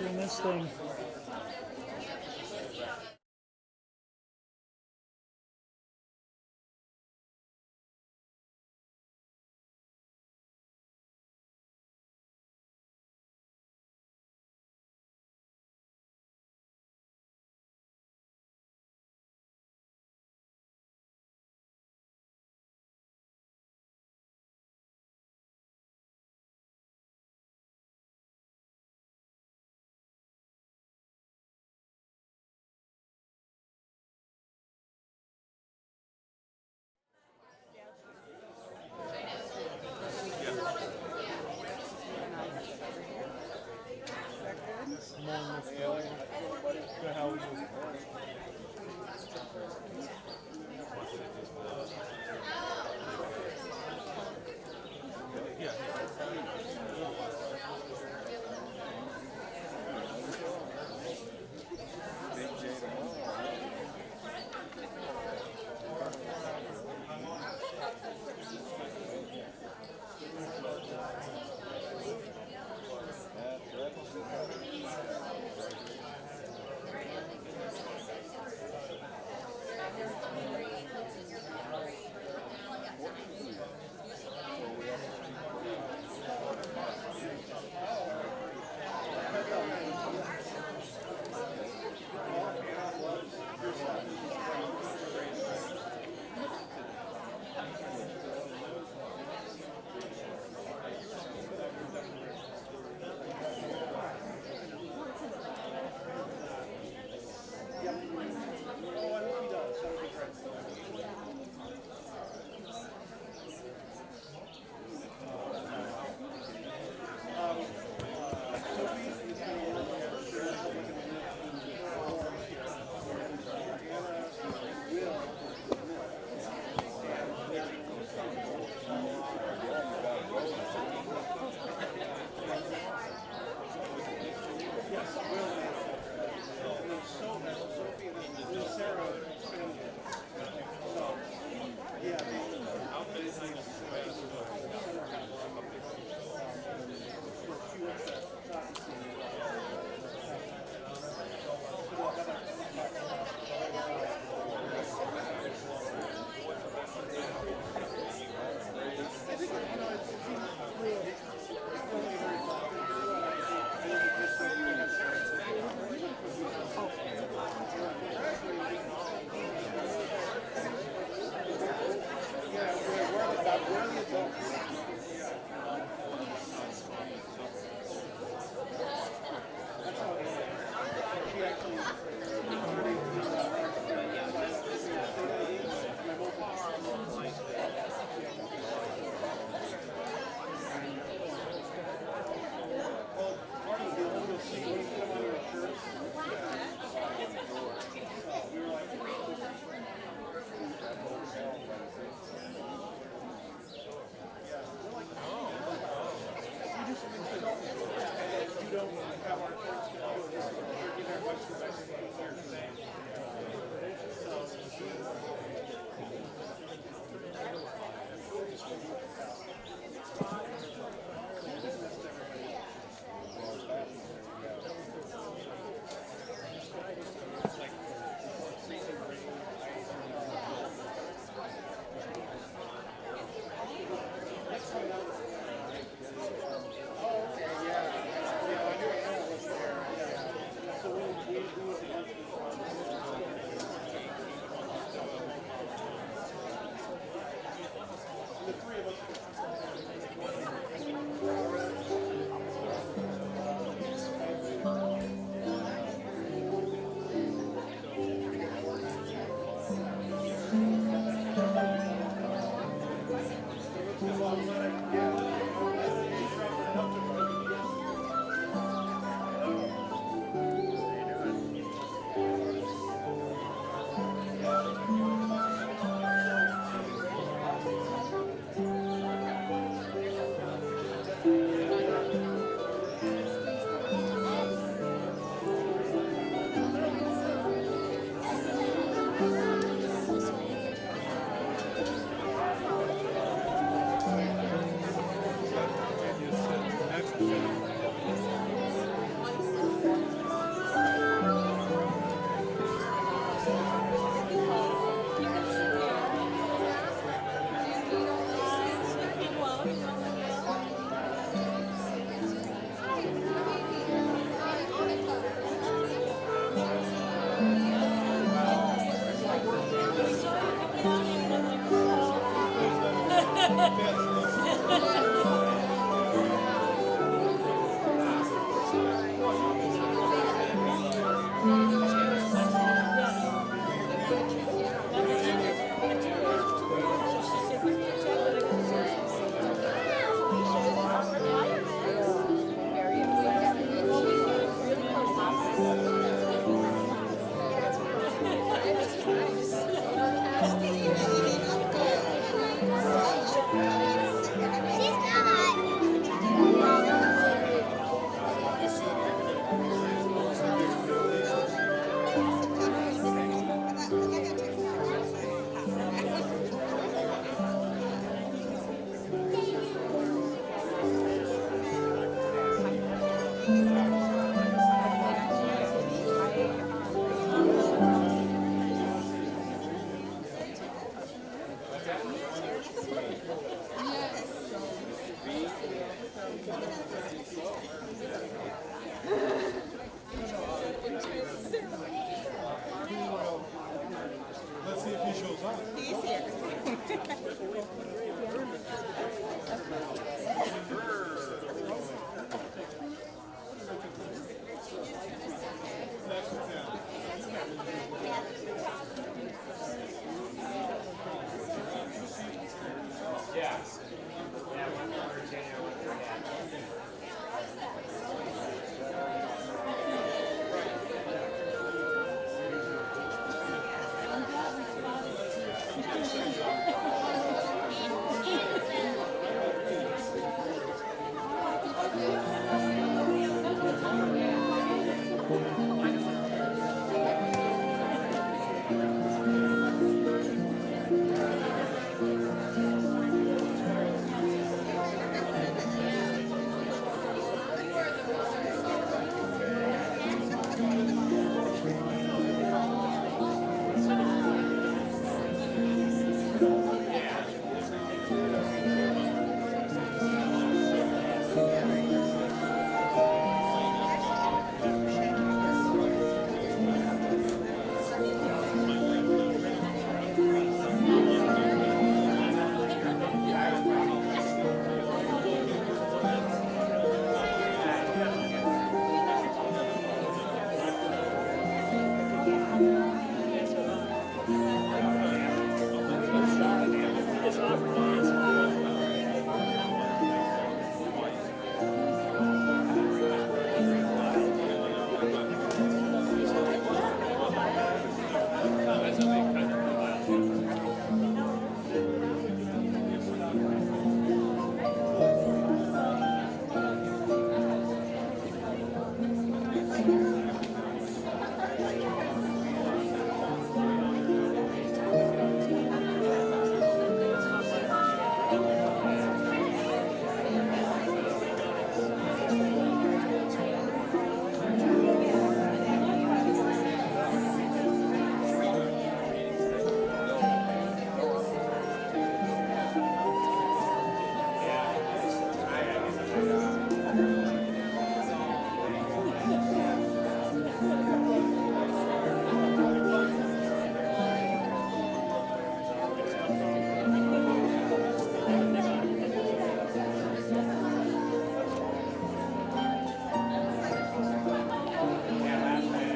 in this thing.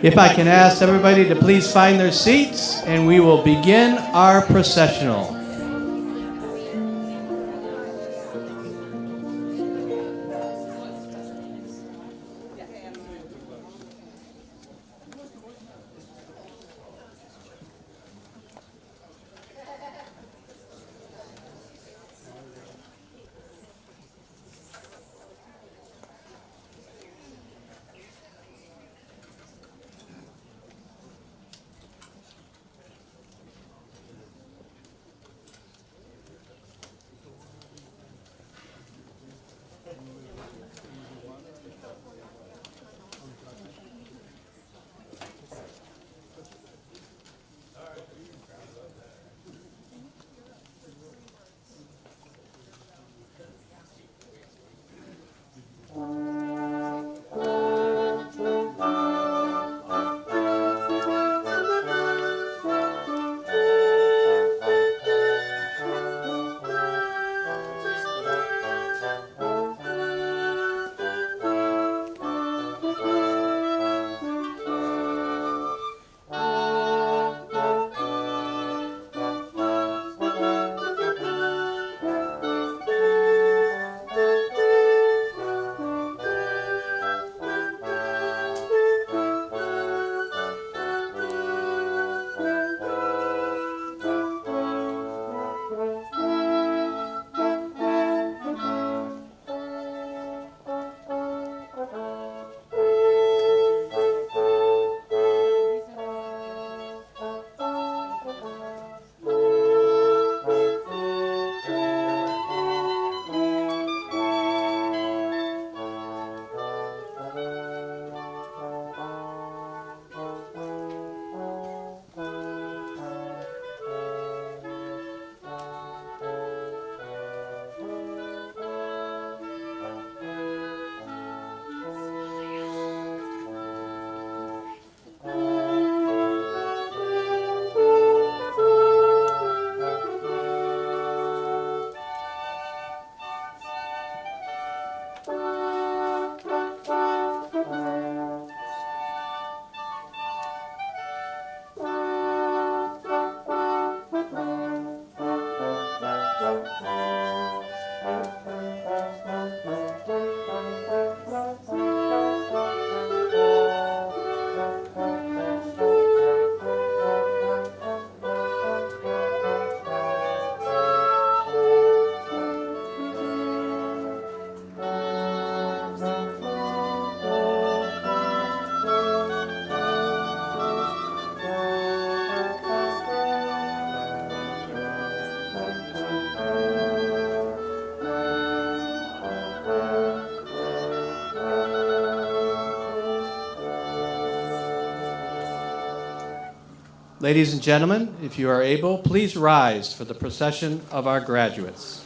If I can ask everybody to please find their seats, and we will begin our processional. Ladies and gentlemen, if you are able, please rise for the procession of our graduates.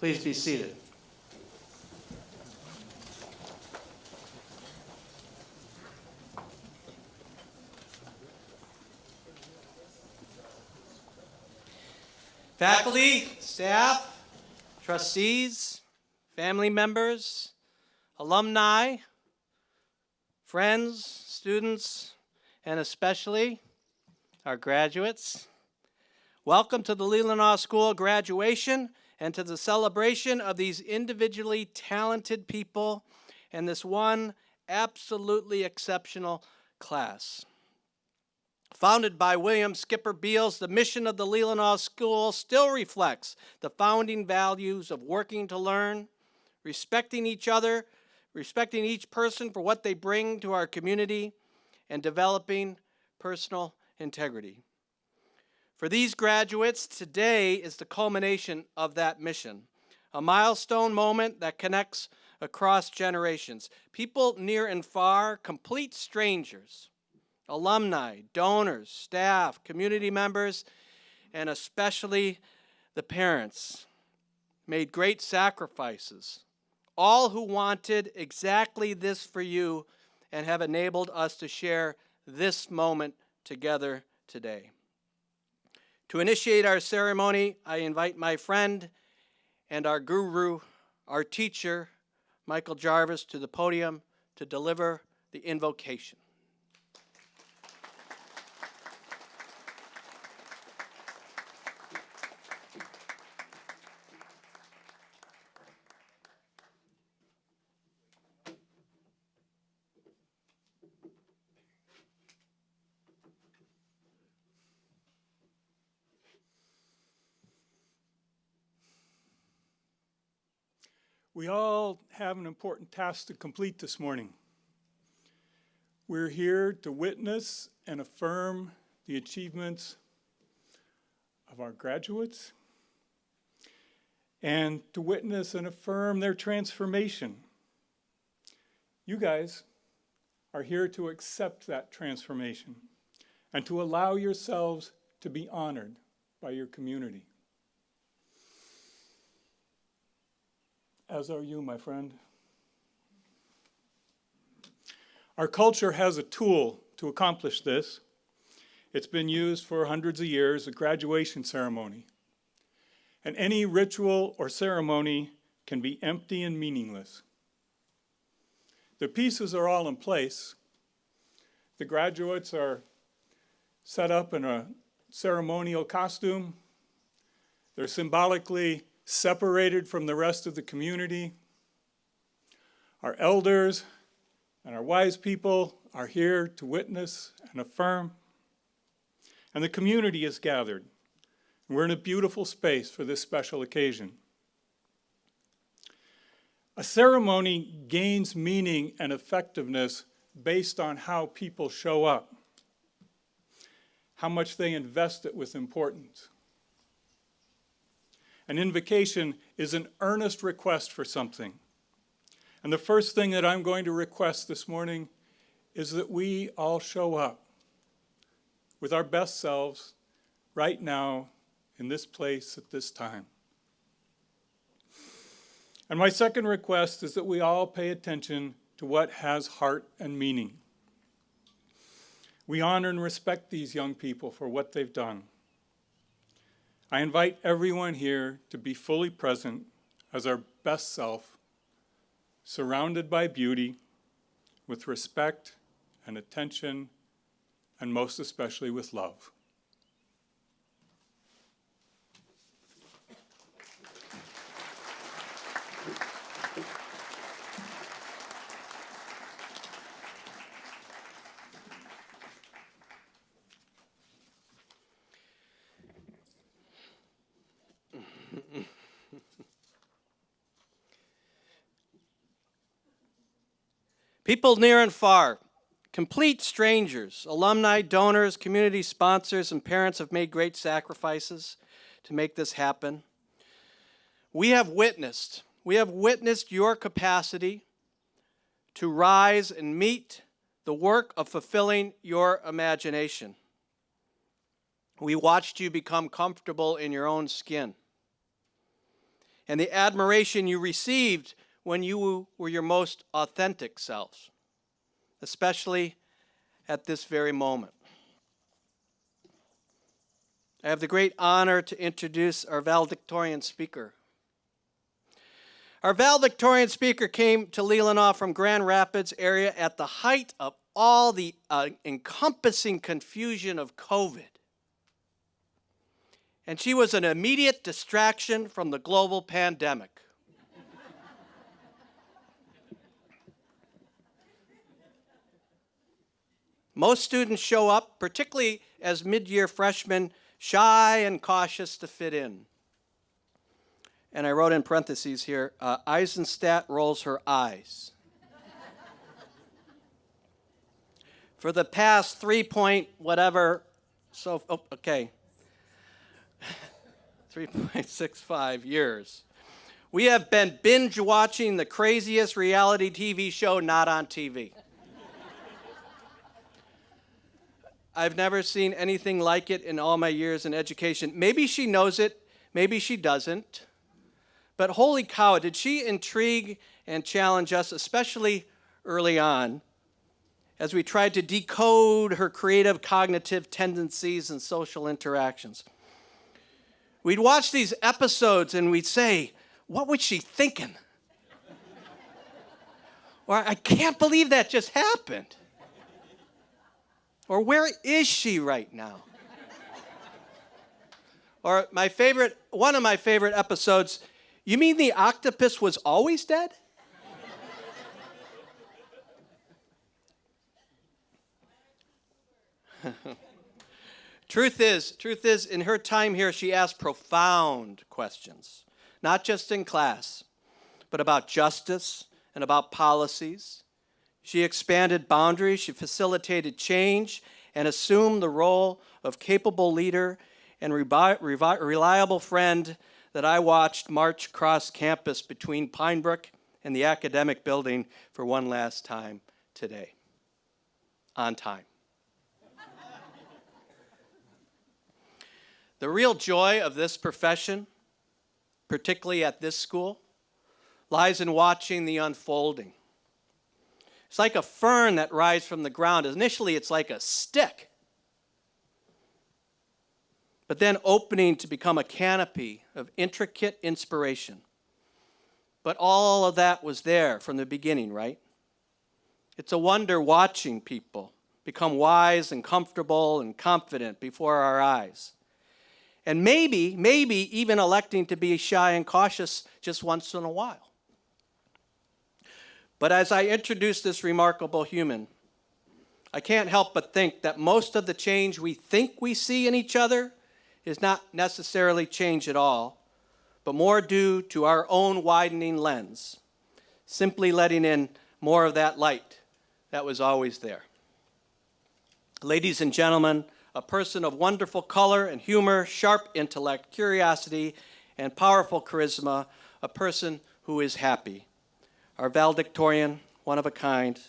Please be seated. Faculty, staff, trustees, family members, alumni, friends, students, and especially our graduates. Welcome to the Leelanau School graduation and to the celebration of these individually talented people and this one absolutely exceptional class. Founded by William Skipper Beals, the mission of the Leelanau School still reflects the founding values of working to learn, respecting each other, respecting each person for what they bring to our community, and developing personal integrity. For these graduates, today is the culmination of that mission, a milestone moment that connects across generations. People near and far, complete strangers, alumni, donors, staff, community members, and especially the parents made great sacrifices, all who wanted exactly this for you and have enabled us to share this moment together today. To initiate our ceremony, I invite my friend and our guru, our teacher, Michael Jarvis, to the podium to deliver the invocation. We all have an important task to complete this morning. We're here to witness and affirm the achievements of our graduates and to witness and affirm their transformation. You guys are here to accept that transformation and to allow yourselves to be honored by your community. As are you, my friend. Our culture has a tool to accomplish this. It's been used for hundreds of years, a graduation ceremony. And any ritual or ceremony can be empty and meaningless. The pieces are all in place. The graduates are set up in a ceremonial costume. They're symbolically separated from the rest of the community. Our elders and our wise people are here to witness and affirm. And the community is gathered. We're in a beautiful space for this special occasion. A ceremony gains meaning and effectiveness based on how people show up, how much they invest it with importance. An invocation is an earnest request for something. And the first thing that I'm going to request this morning is that we all show up with our best selves right now in this place at this time. And my second request is that we all pay attention to what has heart and meaning. We honor and respect these young people for what they've done. I invite everyone here to be fully present as our best self, surrounded by beauty, with respect and attention, and most especially with love. People near and far, complete strangers, alumni, donors, community sponsors, and parents have made great sacrifices to make this happen. We have witnessed your capacity to rise and meet the work of fulfilling your imagination. We watched you become comfortable in your own skin. and the admiration you received when you were your most authentic selves, especially at this very moment. I have the great honor to introduce our valedictorian speaker. Our valedictorian speaker came to Leelanau from Grand Rapids area at the height of all the encompassing confusion of COVID. And she was an immediate distraction from the global pandemic. Most students show up, particularly as mid-year freshmen, shy and cautious to fit in. And I wrote in parentheses here, Eisenstadt rolls her eyes. For the past 3.65 years, we have been binge watching the craziest reality TV show not on TV. I've never seen anything like it in all my years in education. Maybe she knows it, maybe she doesn't. But holy cow, did she intrigue and challenge us, especially early on, as we tried to decode her creative cognitive tendencies and social interactions. We'd watch these episodes and we'd say, what was she thinking? Or I can't believe that just happened. Or where is she right now? Or one of my favorite episodes, you mean the octopus was always dead? Truth is, in her time here, she asked profound questions, not just in class, but about justice and about policies. She expanded boundaries, she facilitated change, and assumed the role of capable leader and reliable friend that I watched march across campus between Pinebrook and the academic building for one last time today. On time. The real joy of this profession, particularly at this school, lies in watching the unfolding. It's like a fern that rises from the ground. Initially, it's like a stick, but then opening to become a canopy of intricate inspiration. But all of that was there from the beginning, right? It's a wonder watching people become wise and comfortable and confident before our eyes. And maybe even electing to be shy and cautious just once in a while. But as I introduce this remarkable human, I can't help but think that most of the change we think we see in each other is not necessarily change at all, but more due to our own widening lens, simply letting in more of that light that was always there. Ladies and gentlemen, a person of wonderful color and humor, sharp intellect, curiosity, and powerful charisma, a person who is happy. Our valedictorian, one of a kind,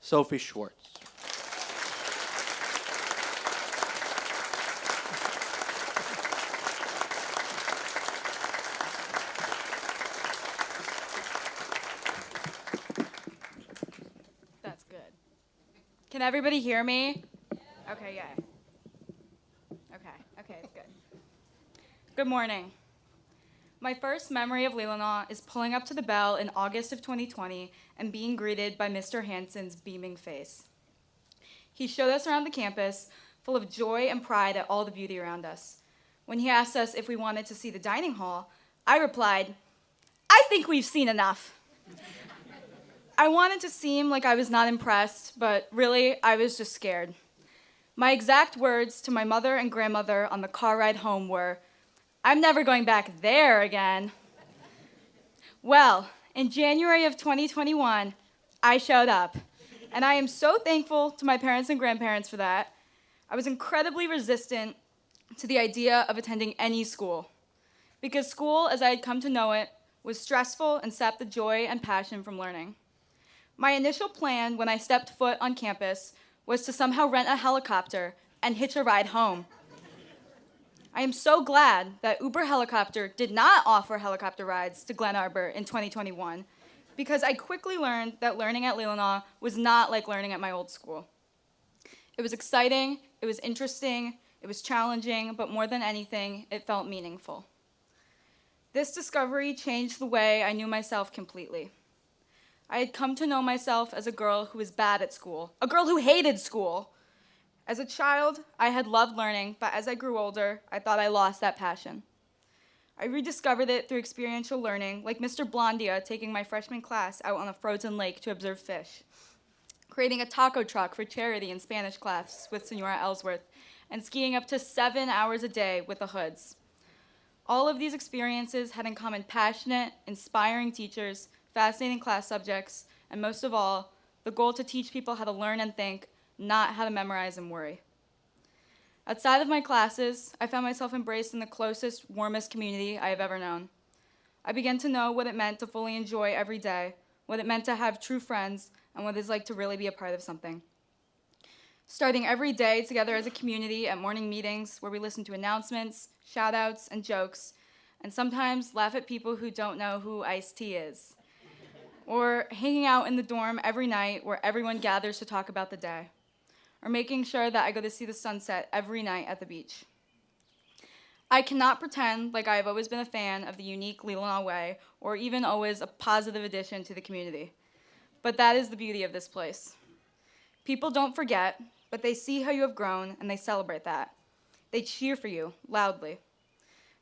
Sophie Schwartz. That's good. Can everybody hear me? Okay, yeah. Okay, it's good. Good morning. My first memory of Leelanau is pulling up to the bell in August of 2020 and being greeted by Mr. Hansen's beaming face. He showed us around the campus, full of joy and pride at all the beauty around us. When he asked us if we wanted to see the dining hall, I replied, I think we've seen enough. I wanted to seem like I was not impressed, but really, I was just scared. My exact words to my mother and grandmother on the car ride home were, I'm never going back there again. Well, in January of 2021, I showed up, and I am so thankful to my parents and grandparents for that. I was incredibly resistant to the idea of attending any school, because school, as I had come to know it, was stressful and sapped the joy and passion from learning. My initial plan when I stepped foot on campus was to somehow rent a helicopter and hitch a ride home. I am so glad that Uber Helicopter did not offer helicopter rides to Glen Arbor in 2021, because I quickly learned that learning at Leelanau was not like learning at my old school. It was exciting, it was interesting, it was challenging, but more than anything, it felt meaningful. This discovery changed the way I knew myself completely. I had come to know myself as a girl who was bad at school, a girl who hated school. As a child, I had loved learning, but as I grew older, I thought I lost that passion. I rediscovered it through experiential learning, like Mr. Blondia taking my freshman class out on a frozen lake to observe fish, creating a taco truck for charity in Spanish class with Senora Ellsworth, and skiing up to 7 hours a day with the Hoods. All of these experiences had in common passionate, inspiring teachers, fascinating class subjects, and most of all, the goal to teach people how to learn and think, not how to memorize and worry. Outside of my classes, I found myself embraced in the closest, warmest community I have ever known. I began to know what it meant to fully enjoy every day, what it meant to have true friends, and what it's like to really be a part of something. Starting every day together as a community at morning meetings where we listen to announcements, shout-outs, and jokes, and sometimes laugh at people who don't know who iced tea is. Or hanging out in the dorm every night where everyone gathers to talk about the day. Or making sure that I go to see the sunset every night at the beach. I cannot pretend like I have always been a fan of the unique Leelanau way, or even always a positive addition to the community. But that is the beauty of this place. People don't forget, but they see how you have grown, and they celebrate that. They cheer for you, loudly.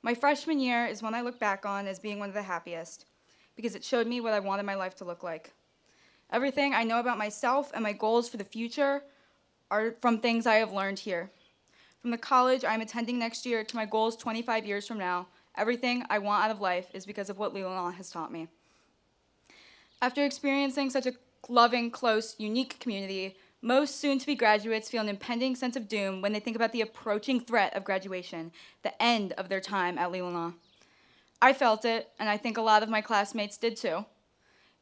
My freshman year is one I look back on as being one of the happiest, because it showed me what I wanted my life to look like. Everything I know about myself and my goals for the future are from things I have learned here. From the college I'm attending next year to my goals 25 years from now, everything I want out of life is because of what Leelanau has taught me. After experiencing such a loving, close, unique community, most soon-to-be graduates feel an impending sense of doom when they think about the approaching threat of graduation, the end of their time at Leelanau. I felt it, and I think a lot of my classmates did too.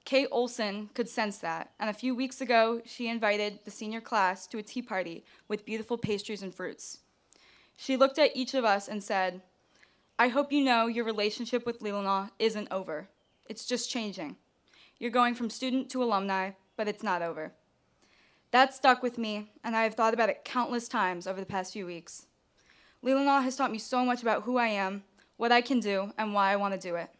Kate Olson could sense that, and a few weeks ago, she invited the senior class to a tea party with beautiful pastries and fruits. She looked at each of us and said, "I hope you know your relationship with Leelanau isn't over. It's just changing. You're going from student to alumni, but it's not over." That stuck with me, and I have thought about it countless times over the past few weeks. Leelanau has taught me so much about who I am, what I can do, and why I want to do it.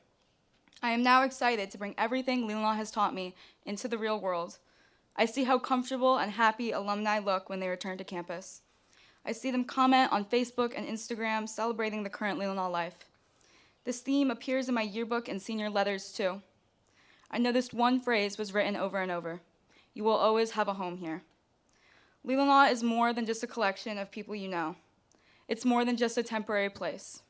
I am now excited to bring everything Leelanau has taught me into the real world. I see how comfortable and happy alumni look when they return to campus. I see them comment on Facebook and Instagram celebrating the current Leelanau life. This theme appears in my yearbook and senior letters too. I noticed one phrase was written over and over: "You will always have a home here." Leelanau is more than just a collection of people you know. It's more than just a temporary place.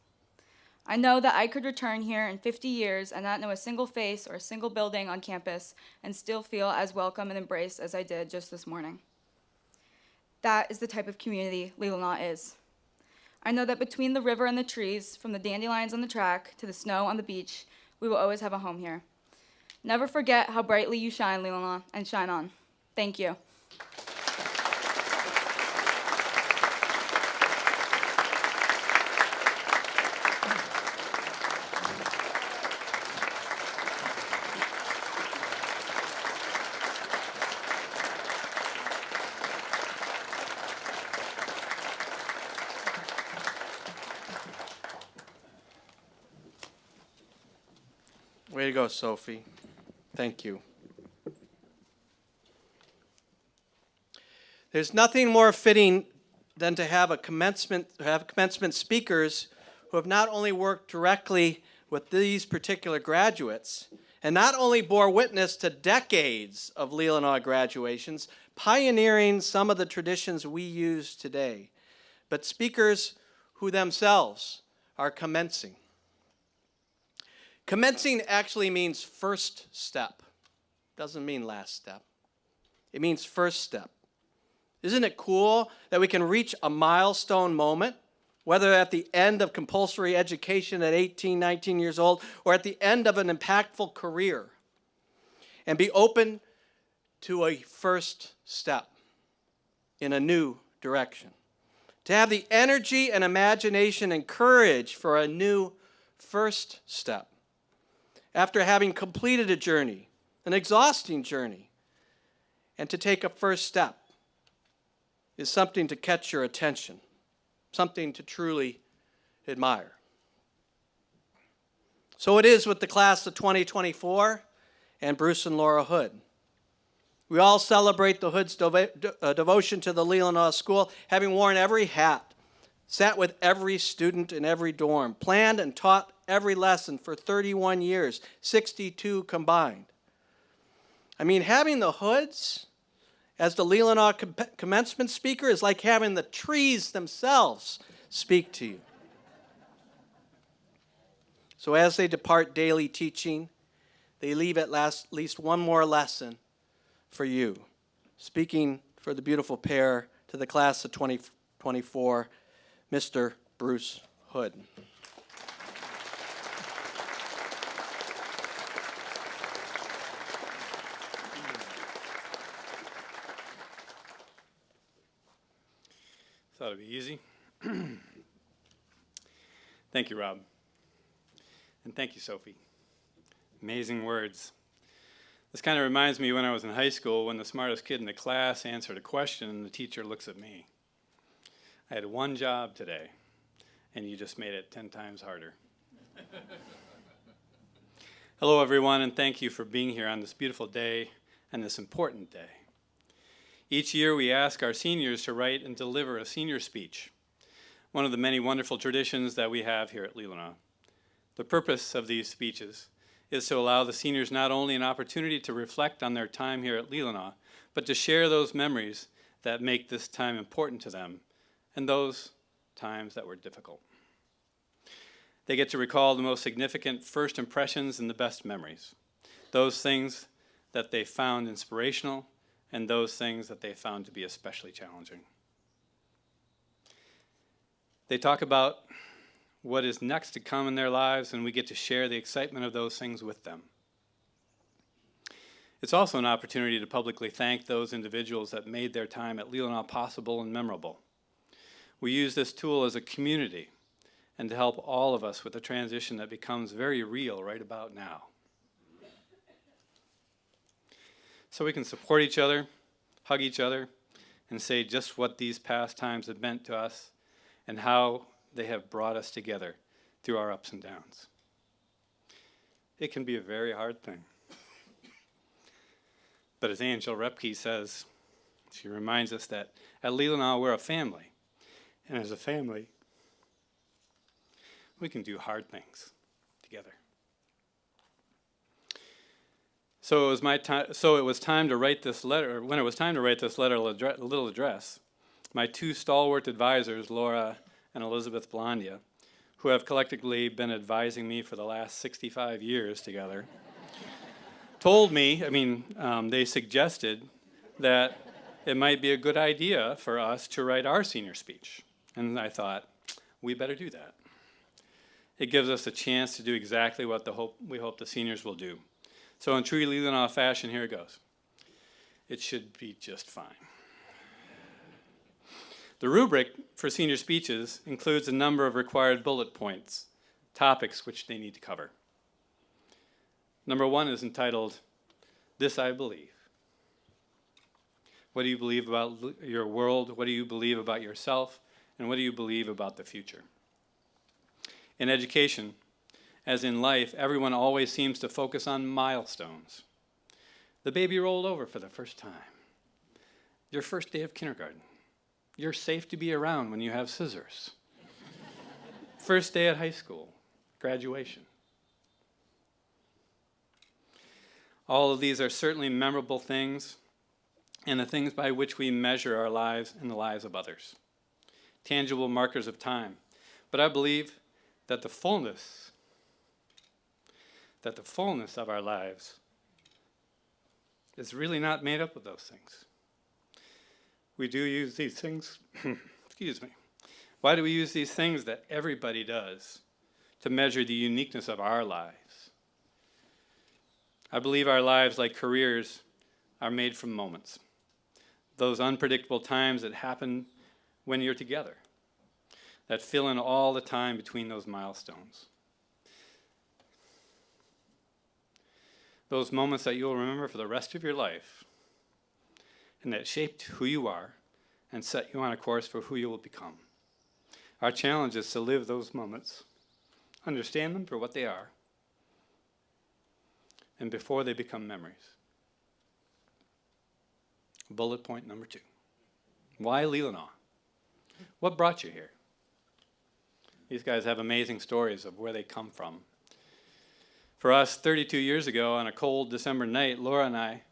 I know that I could return here in 50 years and not know a single face or a single building on campus and still feel as welcome and embraced as I did just this morning. That is the type of community Leelanau is. I know that between the river and the trees, from the dandelions on the track to the snow on the beach, we will always have a home here. Never forget how brightly you shine, Leelanau, and shine on. Thank you. Way to go, Sophie. Thank you. There's nothing more fitting than to have commencement speakers who have not only worked directly with these particular graduates and not only bore witness to decades of Leelanau graduations, pioneering some of the traditions we use today, but speakers who themselves are commencing. Commencing actually means first step. Doesn't mean last step. It means first step. Isn't it cool that we can reach a milestone moment, whether at the end of compulsory education at 18, 19 years old, or at the end of an impactful career, and be open to a first step in a new direction? to have the energy and imagination and courage for a new first step. After having completed a journey, an exhausting journey, and to take a first step is something to catch your attention, something to truly admire. So it is with the class of 2024 and Bruce and Laura Hood. We all celebrate the Hood's devotion to the Leelanau School, having worn every hat, sat with every student in every dorm, planned and taught every lesson for 31 years, 62 combined. I mean, having the Hoods as the Leelanau commencement speaker is like having the trees themselves speak to you. So as they depart daily teaching, they leave at least one more lesson for you. Speaking for the beautiful pair to the class of 2024, Mr. Bruce Hood. Thought it'd be easy. Thank you, Rob. And thank you, Sophie. Amazing words. This kind of reminds me when I was in high school when the smartest kid in the class answered a question and the teacher looks at me. I had one job today, and you just made it 10 times harder. Hello, everyone, and thank you for being here on this beautiful day and this important day. Each year we ask our seniors to write and deliver a senior speech, one of the many wonderful traditions that we have here at Leelanau. The purpose of these speeches is to allow the seniors not only an opportunity to reflect on their time here at Leelanau, but to share those memories that make this time important to them and those times that were difficult. They get to recall the most significant first impressions and the best memories, those things that they found inspirational and those things that they found to be especially challenging. They talk about what is next to come in their lives, and we get to share the excitement of those things with them. It's also an opportunity to publicly thank those individuals that made their time at Leelanau possible and memorable. We use this tool as a community and to help all of us with a transition that becomes very real right about now. So we can support each other, hug each other, and say just what these past times have meant to us and how they have brought us together through our ups and downs. It can be a very hard thing. But as Angel Repke says, she reminds us that at Leelanau we're a family. And as a family, we can do hard things together. So it was time to write this letter. When it was time to write this letter, little address, my two stalwart advisors, Laura and Elizabeth Blondia, who have collectively been advising me for the last 65 years together, told me, they suggested that it might be a good idea for us to write our senior speech. And I thought, we better do that. It gives us a chance to do exactly what we hope the seniors will do. So in true Leelanau fashion, here it goes. It should be just fine. The rubric for senior speeches includes a number of required bullet points, topics which they need to cover. Number 1 is entitled, This I Believe. What do you believe about your world? What do you believe about yourself? And what do you believe about the future? In education, as in life, everyone always seems to focus on milestones. The baby rolled over for the first time. Your first day of kindergarten. You're safe to be around when you have scissors. First day at high school, graduation. All of these are certainly memorable things and the things by which we measure our lives and the lives of others. Tangible markers of time. But I believe that the fullness of our lives is really not made up of those things. We do use these things, excuse me. Why do we use these things that everybody does to measure the uniqueness of our lives? I believe our lives, like careers, are made from moments. Those unpredictable times that happen when you're together, that fill in all the time between those milestones. Those moments that you'll remember for the rest of your life and that shaped who you are and set you on a course for who you will become. Our challenge is to live those moments, understand them for what they are, and before they become memories. Bullet point number 2. Why Leelanau? What brought you here? These guys have amazing stories of where they come from. For us, 32 years ago, on a cold December night, Laura and I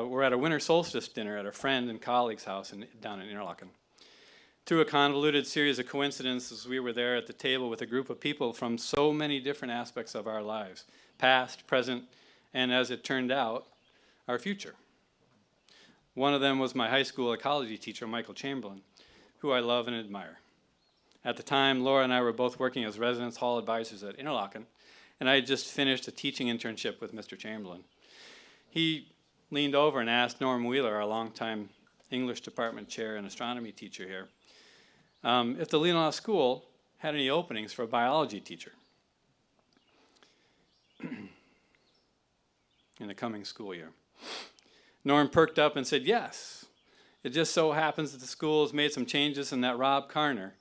were at a winter solstice dinner at a friend and colleague's house down in Interlaken. Through a convoluted series of coincidences, we were there at the table with a group of people from so many different aspects of our lives, past, present, and as it turned out, our future. One of them was my high school ecology teacher, Michael Chamberlain, who I love and admire. At the time, Laura and I were both working as residence hall advisors at Interlaken, and I had just finished a teaching internship with Mr. Chamberlain. He leaned over and asked Norm Wheeler, our longtime English department chair and astronomy teacher here, if the Leelanau School had any openings for a biology teacher in the coming school year. Norm perked up and said, yes. It just so happens that the school has made some changes and that Rob Karner,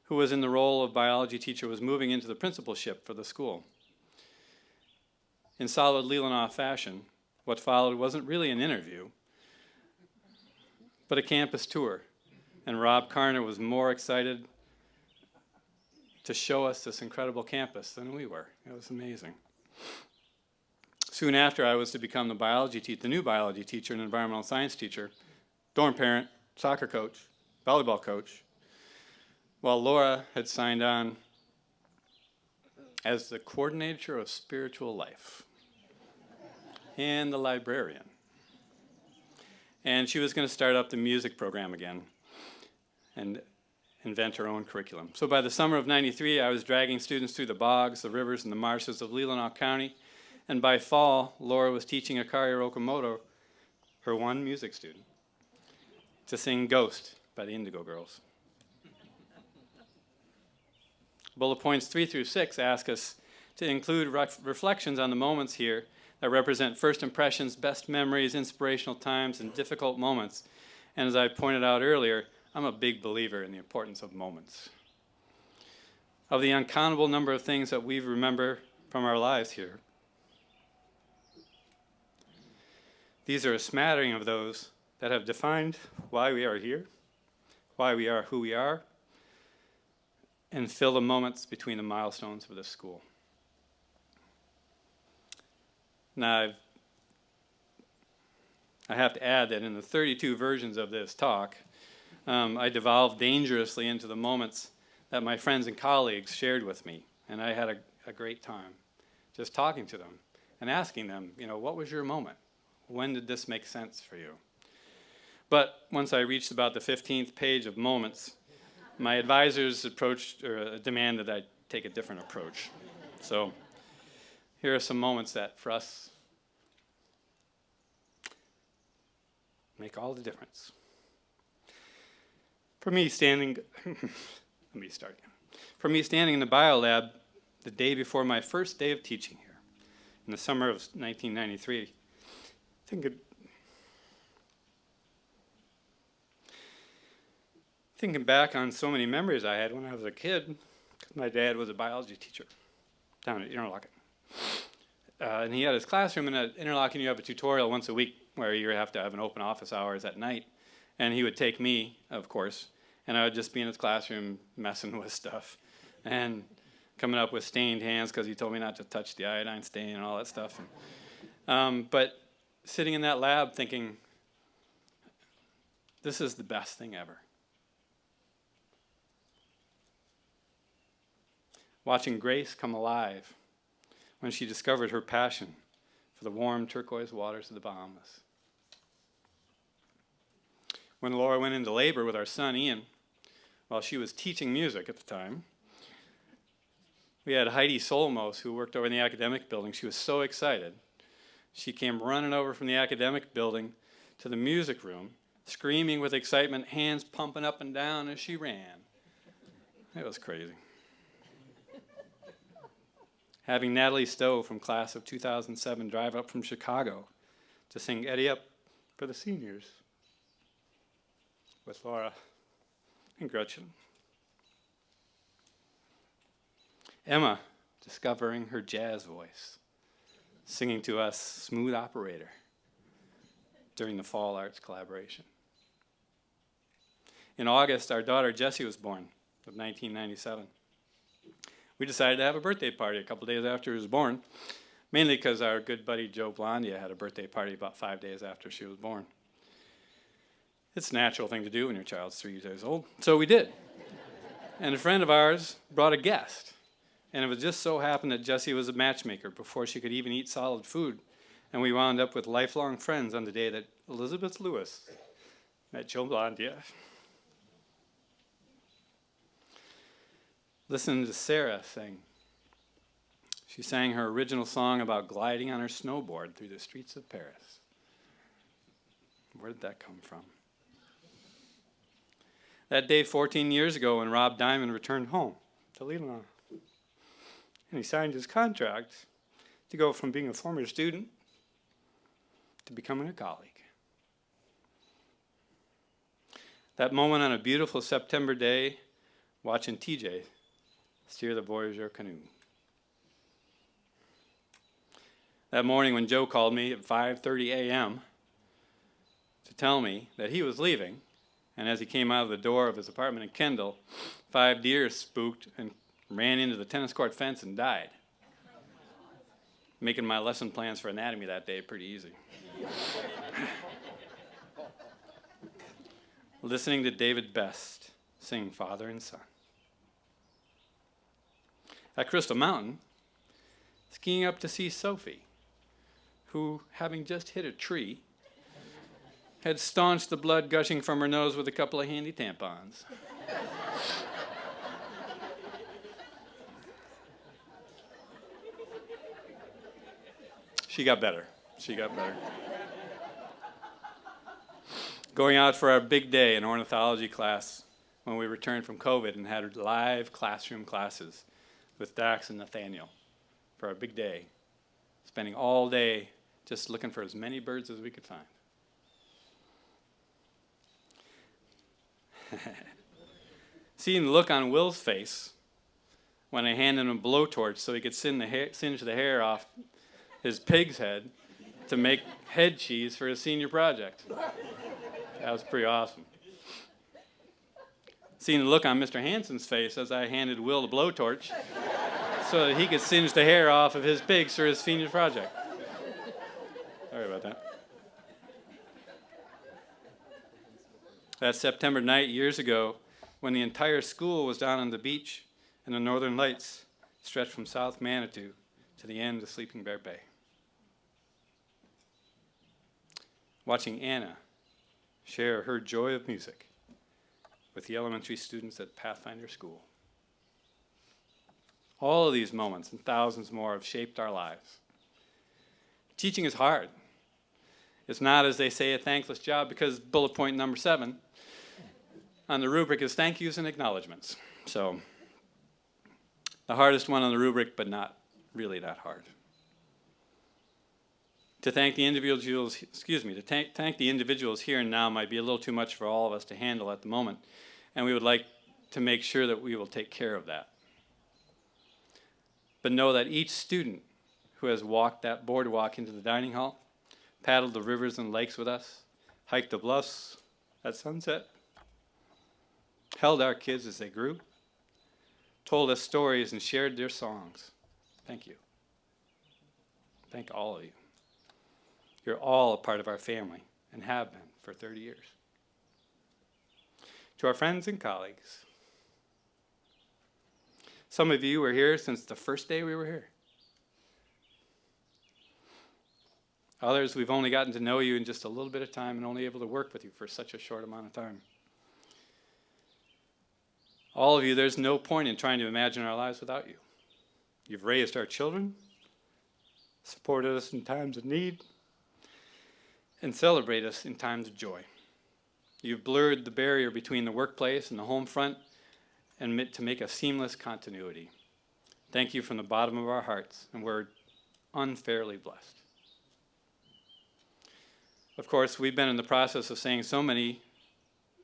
who was in the role of biology teacher, was moving into the principalship for the school. In solid Leelanau fashion, what followed wasn't really an interview, but a campus tour. And Rob Karner was more excited to show us this incredible campus than we were. It was amazing. Soon after, I was to become the new biology teacher and environmental science teacher, dorm parent, soccer coach, volleyball coach, while Laura had signed on as the coordinator of spiritual life and the librarian. And she was going to start up the music program again and invent her own curriculum. So by the summer of '93, I was dragging students through the bogs, the rivers, and the marshes of Leelanau County. And by fall, Laura was teaching Akari Okamoto, her one music student, to sing Ghost by the Indigo Girls. Bullet points 3 through 6 ask us to include reflections on the moments here that represent first impressions, best memories, inspirational times, and difficult moments. And as I pointed out earlier, I'm a big believer in the importance of moments. Of the uncountable number of things that we remember from our lives here, these are a smattering of those that have defined why we are here, why we are who we are, and fill the moments between the milestones of this school. Now, I have to add that in the 32 versions of this talk, I devolved dangerously into the moments that my friends and colleagues shared with me, and I had a great time just talking to them and asking them, what was your moment? When did this make sense for you? But once I reached about the 15th page of moments, my advisors demanded I take a different approach. So here are some moments that, for us, make all the difference. For me, standing in the biolab the day before my first day of teaching here, in the summer of 1993, thinking back on so many memories I had when I was a kid, my dad was a biology teacher down at Interlaken. And he had his classroom, and at Interlaken you have a tutorial once a week where you have to have an open office hours at night. And he would take me, of course, and I would just be in his classroom messing with stuff and coming up with stained hands because he told me not to touch the iodine stain and all that stuff. But sitting in that lab thinking, this is the best thing ever. Watching Grace come alive when she discovered her passion for the warm turquoise waters of the Bahamas. When Laura went into labor with our son Ian, while she was teaching music at the time, we had Heidi Solomos, who worked over in the academic building. She was so excited. She came running over from the academic building to the music room, screaming with excitement, hands pumping up and down as she ran. It was crazy. Having Natalie Stowe from class of 2007 drive up from Chicago to sing Eddie Up for the seniors with Laura and Gretchen. Emma discovering her jazz voice, singing to us Smooth Operator during the Fall Arts collaboration. In August, our daughter Jessie was born, of 1997. We decided to have a birthday party a couple days after she was born, mainly because our good buddy Joe Blondia had a birthday party about 5 days after she was born. It's a natural thing to do when your child's 3 days old, so we did. And a friend of ours brought a guest, and it was just so happened that Jessie was a matchmaker before she could even eat solid food, and we wound up with lifelong friends on the day that Elizabeth Lewis met Joe Blondia. Listen to Sarah sing. She sang her original song about gliding on her snowboard through the streets of Paris. Where did that come from? That day 14 years ago when Rob Diamond returned home to Leelanau, and he signed his contract to go from being a former student to becoming a colleague. That moment on a beautiful September day, watching TJ steer the Voyager canoe. That morning when Joe called me at 5:30 a.m. to tell me that he was leaving, and as he came out of the door of his apartment in Kendall, 5 deer spooked and ran into the tennis court fence and died, making my lesson plans for anatomy that day pretty easy. Listening to David Best sing Father and Son. At Crystal Mountain, skiing up to see Sophie, who, having just hit a tree, had staunched the blood gushing from her nose with a couple of handy tampons. She got better. Going out for our big day in ornithology class when we returned from COVID and had live classroom classes with Dax and Nathaniel for our big day, spending all day just looking for as many birds as we could find. Seeing the look on Will's face when I handed him a blowtorch so he could singe the hair off his pig's head to make head cheese for his senior project. That was pretty awesome. Seeing the look on Mr. Hansen's face as I handed Will the blowtorch so that he could singe the hair off of his pigs for his senior project. Sorry about that. That September night years ago when the entire school was down on the beach and the northern lights stretched from South Manitou to the end of Sleeping Bear Bay. Watching Anna share her joy of music with the elementary students at Pathfinder School. All of these moments and thousands more have shaped our lives. Teaching is hard. It's not, as they say, a thankless job because bullet point number 7 on the rubric is thank yous and acknowledgments. So the hardest one on the rubric, but not really that hard. To thank the individuals, thank the individuals here and now might be a little too much for all of us to handle at the moment, and we would like to make sure that we will take care of that. But know that each student who has walked that boardwalk into the dining hall, paddled the rivers and lakes with us, hiked the bluffs at sunset, held our kids as they grew, told us stories and shared their songs. Thank you. Thank all of you. You're all a part of our family and have been for 30 years. To our friends and colleagues, some of you were here since the first day we were here. Others, we've only gotten to know you in just a little bit of time and only able to work with you for such a short amount of time. All of you, there's no point in trying to imagine our lives without you. You've raised our children, supported us in times of need, and celebrate us in times of joy. You've blurred the barrier between the workplace and the home front and to make a seamless continuity. Thank you from the bottom of our hearts, and we're unfairly blessed. Of course, we've been in the process of saying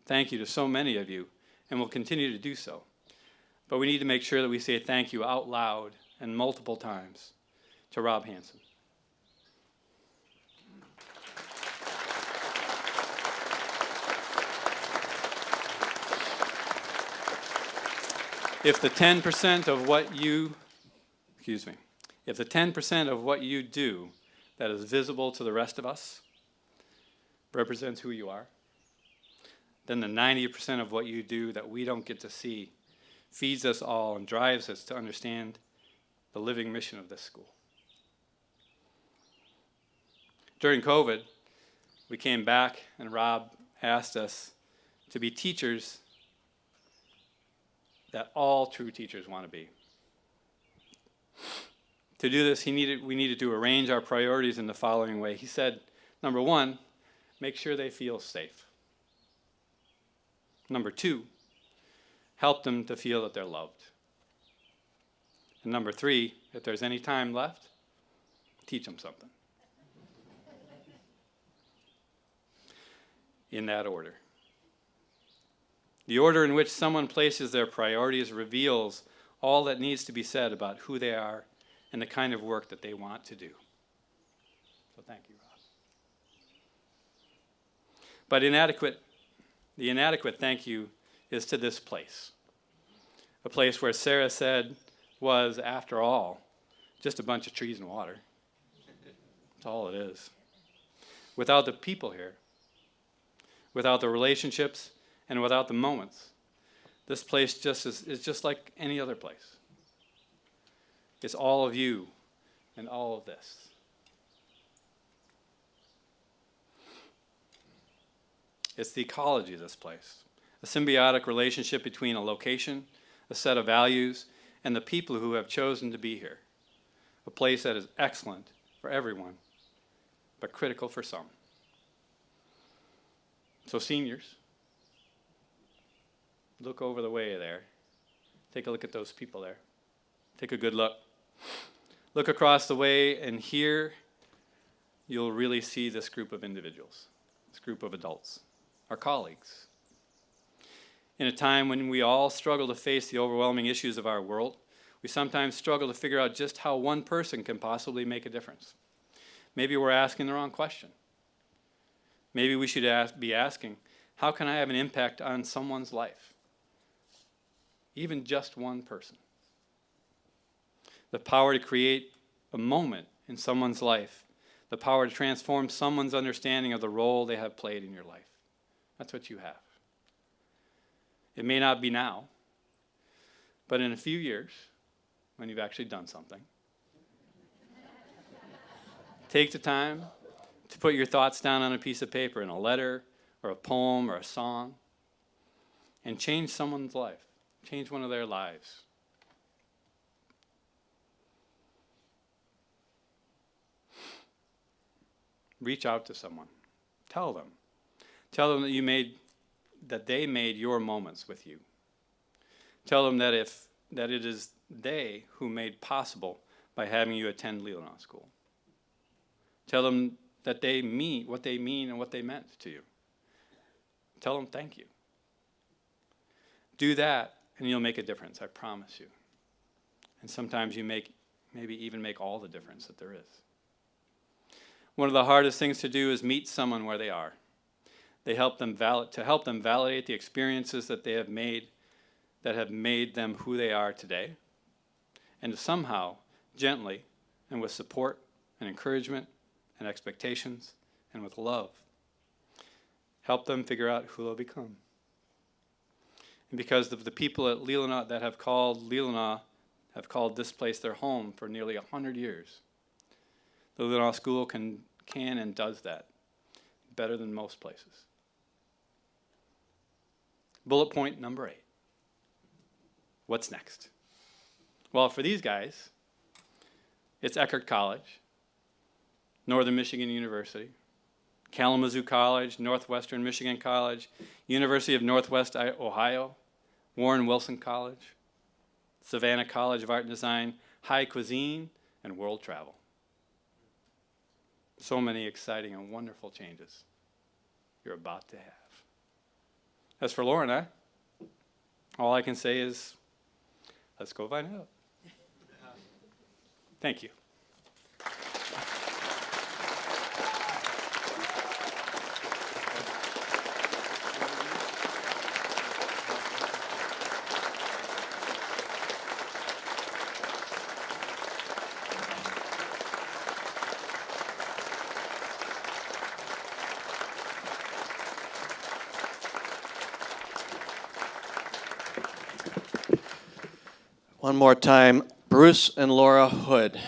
thank you to so many of you, and will continue to do so. But we need to make sure that we say thank you out loud and multiple times to Rob Hansen. If the 10% of what you, if the 10% of what you do that is visible to the rest of us represents who you are, then the 90% of what you do that we don't get to see feeds us all and drives us to understand the living mission of this school. During COVID, we came back and Rob asked us to be teachers that all true teachers want to be. To do this, we needed to arrange our priorities in the following way. He said, number one, make sure they feel safe. Number two, help them to feel that they're loved. And number three, if there's any time left, teach them something. In that order. The order in which someone places their priorities reveals all that needs to be said about who they are and the kind of work that they want to do. So thank you, Rob. But the inadequate thank you is to this place. A place where Sarah said was, after all, just a bunch of trees and water. That's all it is. Without the people here, without the relationships, and without the moments, this place is just like any other place. It's all of you and all of this. It's the ecology of this place, a symbiotic relationship between a location, a set of values, and the people who have chosen to be here. A place that is excellent for everyone, but critical for some. So seniors, look over the way there. Take a look at those people there. Take a good look. Look across the way, and here you'll really see this group of individuals, this group of adults, our colleagues. In a time when we all struggle to face the overwhelming issues of our world, we sometimes struggle to figure out just how one person can possibly make a difference. Maybe we're asking the wrong question. Maybe we should be asking, how can I have an impact on someone's life? Even just one person. The power to create a moment in someone's life, the power to transform someone's understanding of the role they have played in your life. That's what you have. It may not be now, but in a few years, when you've actually done something, take the time to put your thoughts down on a piece of paper in a letter or a poem or a song and change someone's life. Change one of their lives. Reach out to someone. Tell them. Tell them that they made your moments with you. Tell them that it is they who made possible by having you attend Leelanau School. Tell them that they mean what they mean and what they meant to you. Tell them thank you. Do that, and you'll make a difference, I promise you. And sometimes you maybe even make all the difference that there is. One of the hardest things to do is meet someone where they are. To help them validate the experiences that they have made that have made them who they are today, and to somehow, gently, and with support and encouragement and expectations and with love, help them figure out who they'll become. And because of the people at Leelanau that have called this place their home for nearly 100 years, the Leelanau School can and does that better than most places. Bullet point number 8. What's next? Well, for these guys, it's Eckerd College, Northern Michigan University, Kalamazoo College, Northwestern Michigan College, University of Northwest Ohio, Warren Wilson College, Savannah College of Art and Design, High Cuisine, and World Travel. So many exciting and wonderful changes you're about to have. As for Lauren, all I can say is, let's go find out. Thank you. One more time, Bruce and Laura Hood.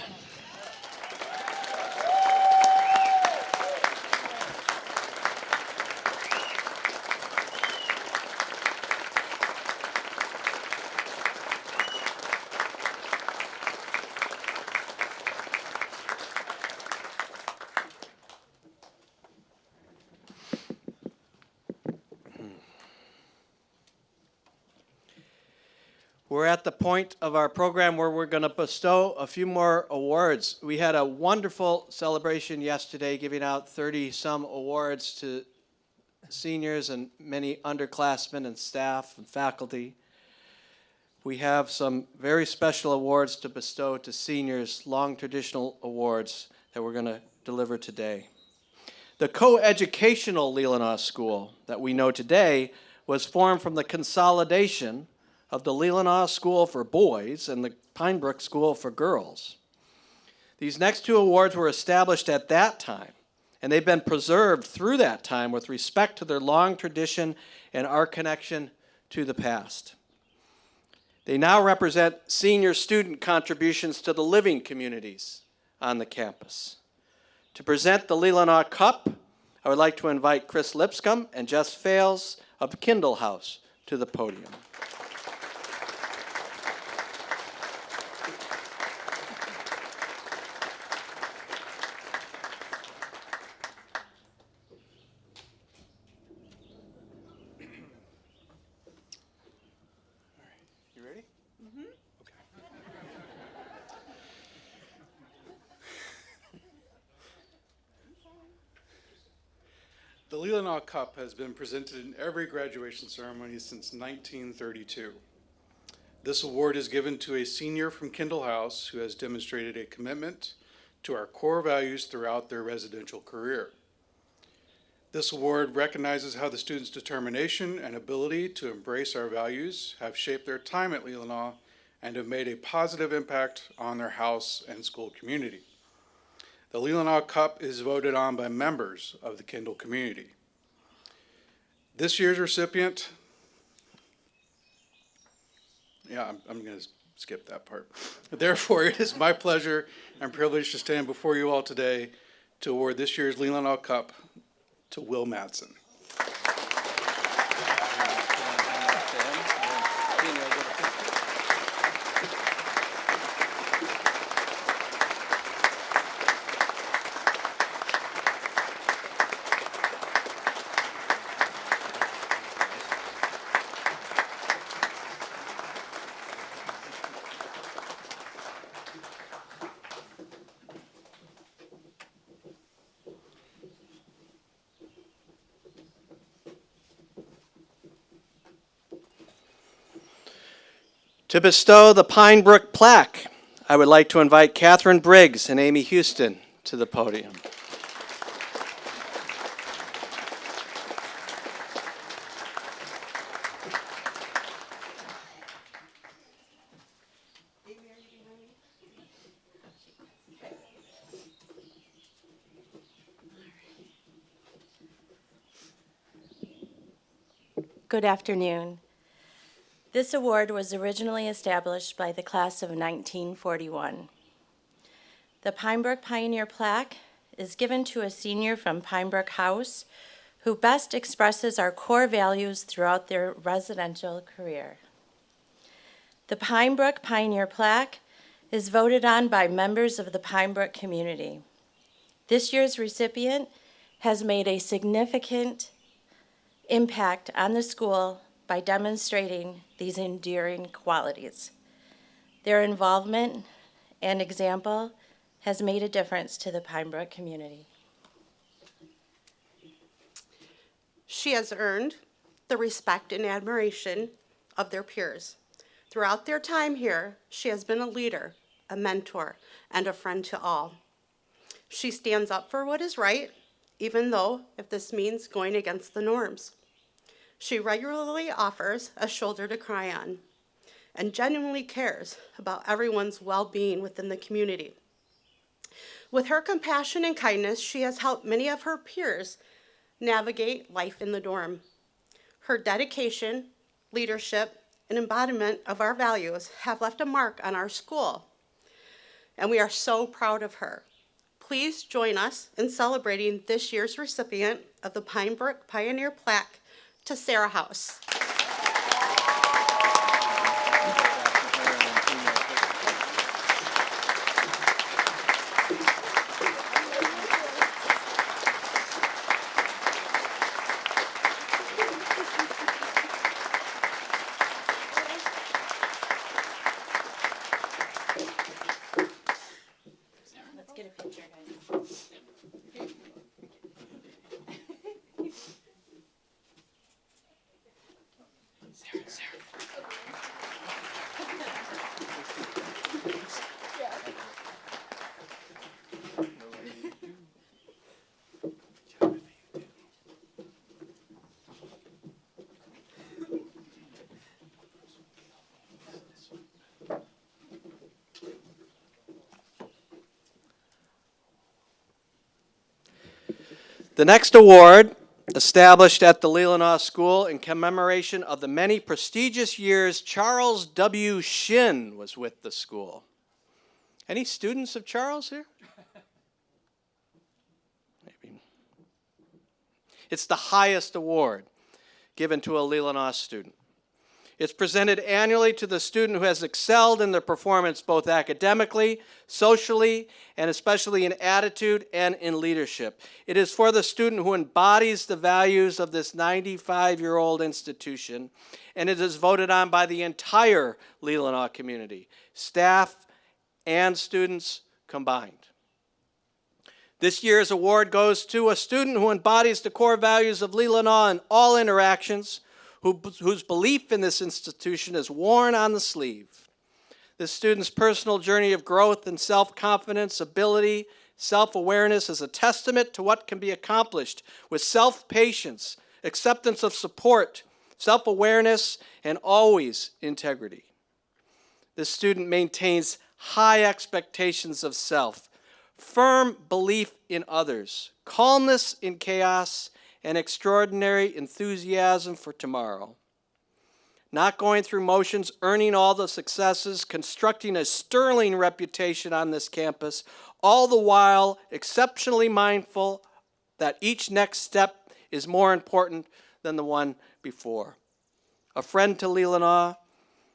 We're at the point of our program where we're going to bestow a few more awards. We had a wonderful celebration yesterday, giving out 30-some awards to seniors and many underclassmen and staff and faculty. We have some very special awards to bestow to seniors, long traditional awards that we're going to deliver today. The co-educational Leelanau School that we know today was formed from the consolidation of the Leelanau School for Boys and the Pine Brook School for Girls. These next two awards were established at that time, and they've been preserved through that time with respect to their long tradition and our connection to the past. They now represent senior student contributions to the living communities on the campus. To present the Leelanau Cup, I would like to invite Chris Lipscomb and Jess Fales of Kindle House to the podium. The Leelanau Cup has been presented in every graduation ceremony since 1932. This award is given to a senior from Kindle House who has demonstrated a commitment to our core values throughout their residential career. This award recognizes how the students' determination and ability to embrace our values have shaped their time at Leelanau and have made a positive impact on their house and school community. The Leelanau Cup is voted on by members of the Kindle community. This year's recipient, I'm going to skip that part. Therefore, it is my pleasure and privilege to stand before you all today to award this year's Leelanau Cup to Will Madsen. To bestow the Pine Brook plaque, I would like to invite Catherine Briggs and Amy Houston to the podium. Good afternoon. This award was originally established by the class of 1941. The Pine Brook Pioneer Plaque is given to a senior from Pine Brook House who best expresses our core values throughout their residential career. The Pine Brook Pioneer Plaque is voted on by members of the Pine Brook community. This year's recipient has made a significant impact on the school by demonstrating these enduring qualities. Their involvement and example has made a difference to the Pine Brook community. She has earned the respect and admiration of their peers. Throughout their time here, she has been a leader, a mentor, and a friend to all. She stands up for what is right, even though if this means going against the norms. She regularly offers a shoulder to cry on and genuinely cares about everyone's well-being within the community. With her compassion and kindness, she has helped many of her peers navigate life in the dorm. Her dedication, leadership, and embodiment of our values have left a mark on our school, and we are so proud of her. Please join us in celebrating this year's recipient of the Pine Brook Pioneer Plaque, to Sarah House. Let's get a picture, guys. The next award, established at the Leelanau School in commemoration of the many prestigious years Charles W. Shin was with the school. Any students of Charles here? Maybe. It's the highest award given to a Leelanau student. It's presented annually to the student who has excelled in their performance both academically, socially, and especially in attitude and in leadership. It is for the student who embodies the values of this 95-year-old institution, and it is voted on by the entire Leelanau community, staff and students combined. This year's award goes to a student who embodies the core values of Leelanau in all interactions, whose belief in this institution is worn on the sleeve. This student's personal journey of growth and self-confidence, ability, self-awareness is a testament to what can be accomplished with self-patience, acceptance of support, self-awareness, and always integrity. This student maintains high expectations of self, firm belief in others, calmness in chaos, and extraordinary enthusiasm for tomorrow. Not going through motions, earning all the successes, constructing a sterling reputation on this campus, all the while exceptionally mindful that each next step is more important than the one before. A friend to Leelanau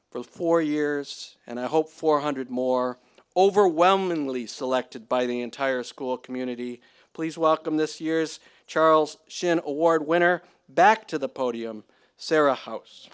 for 4 years, and I hope 400 more, overwhelmingly selected by the entire school community. Please welcome this year's Charles Shin Award winner back to the podium, Sarah House.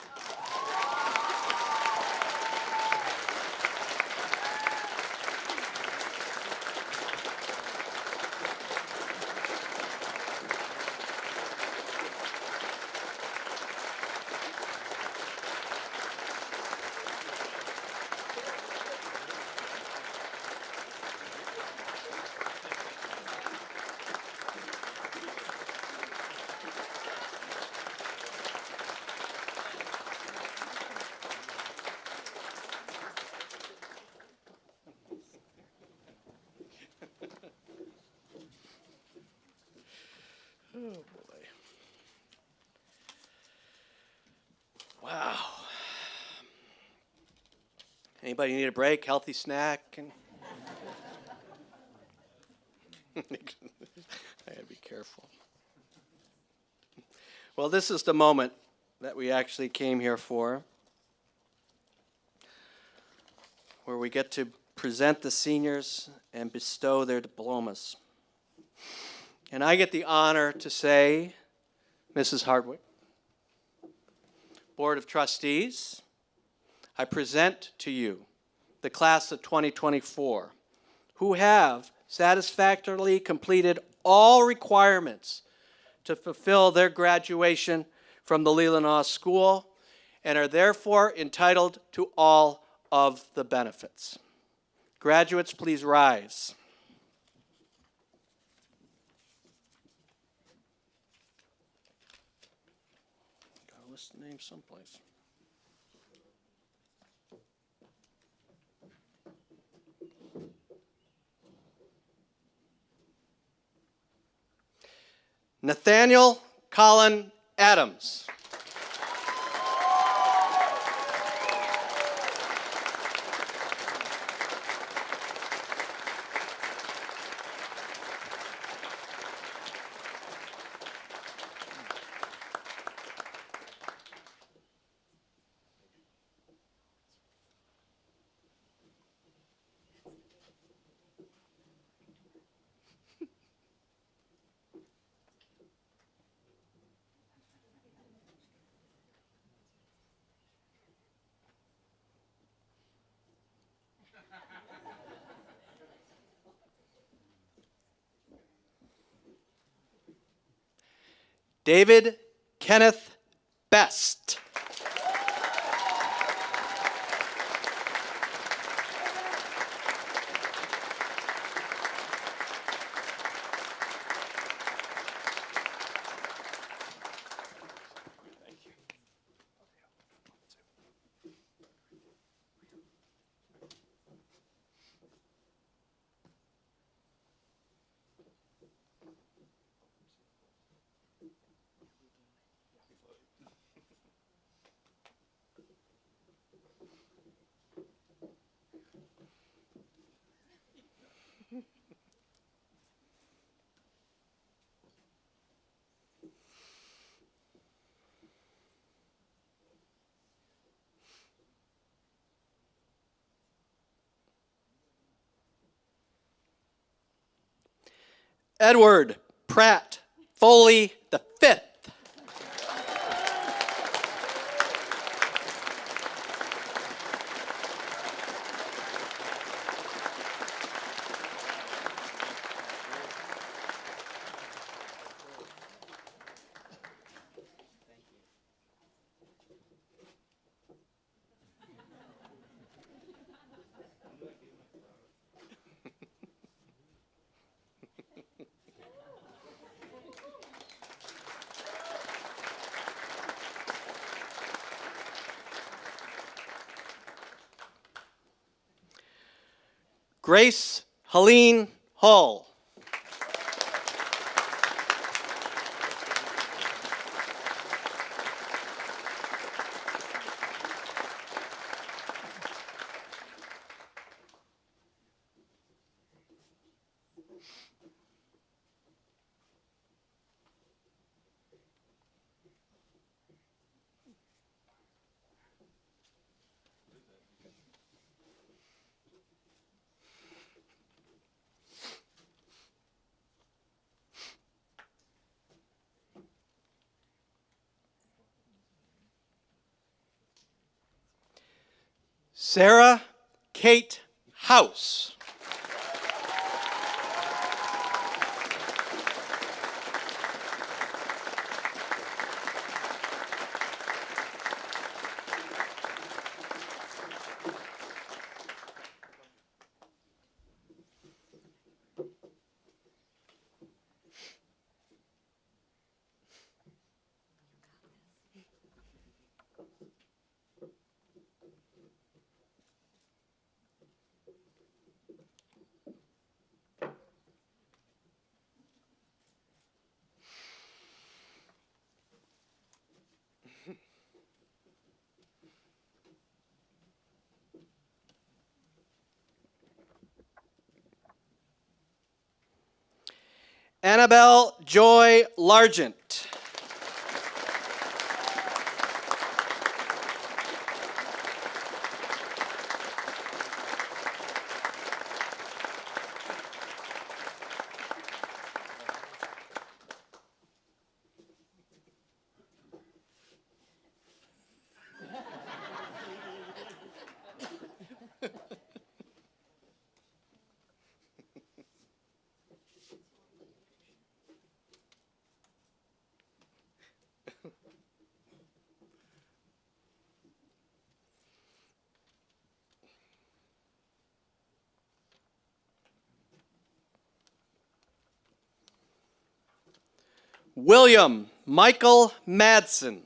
Oh boy. Wow. Anybody need a break? Healthy snack? I gotta be careful. Well, this is the moment that we actually came here for, where we get to present the seniors and bestow their diplomas. And I get the honor to say, Mrs. Hardwick, Board of Trustees, I present to you the class of 2024, who have satisfactorily completed all requirements to fulfill their graduation from the Leelanau School and are therefore entitled to all of the benefits. Graduates, please rise. Gotta list the names someplace. Nathaniel Colin Adams. David Kenneth Best. Edward Pratt Foley V. Grace Helene Hull. Sarah Kate House. Annabelle Joy Largent. William Michael Madsen.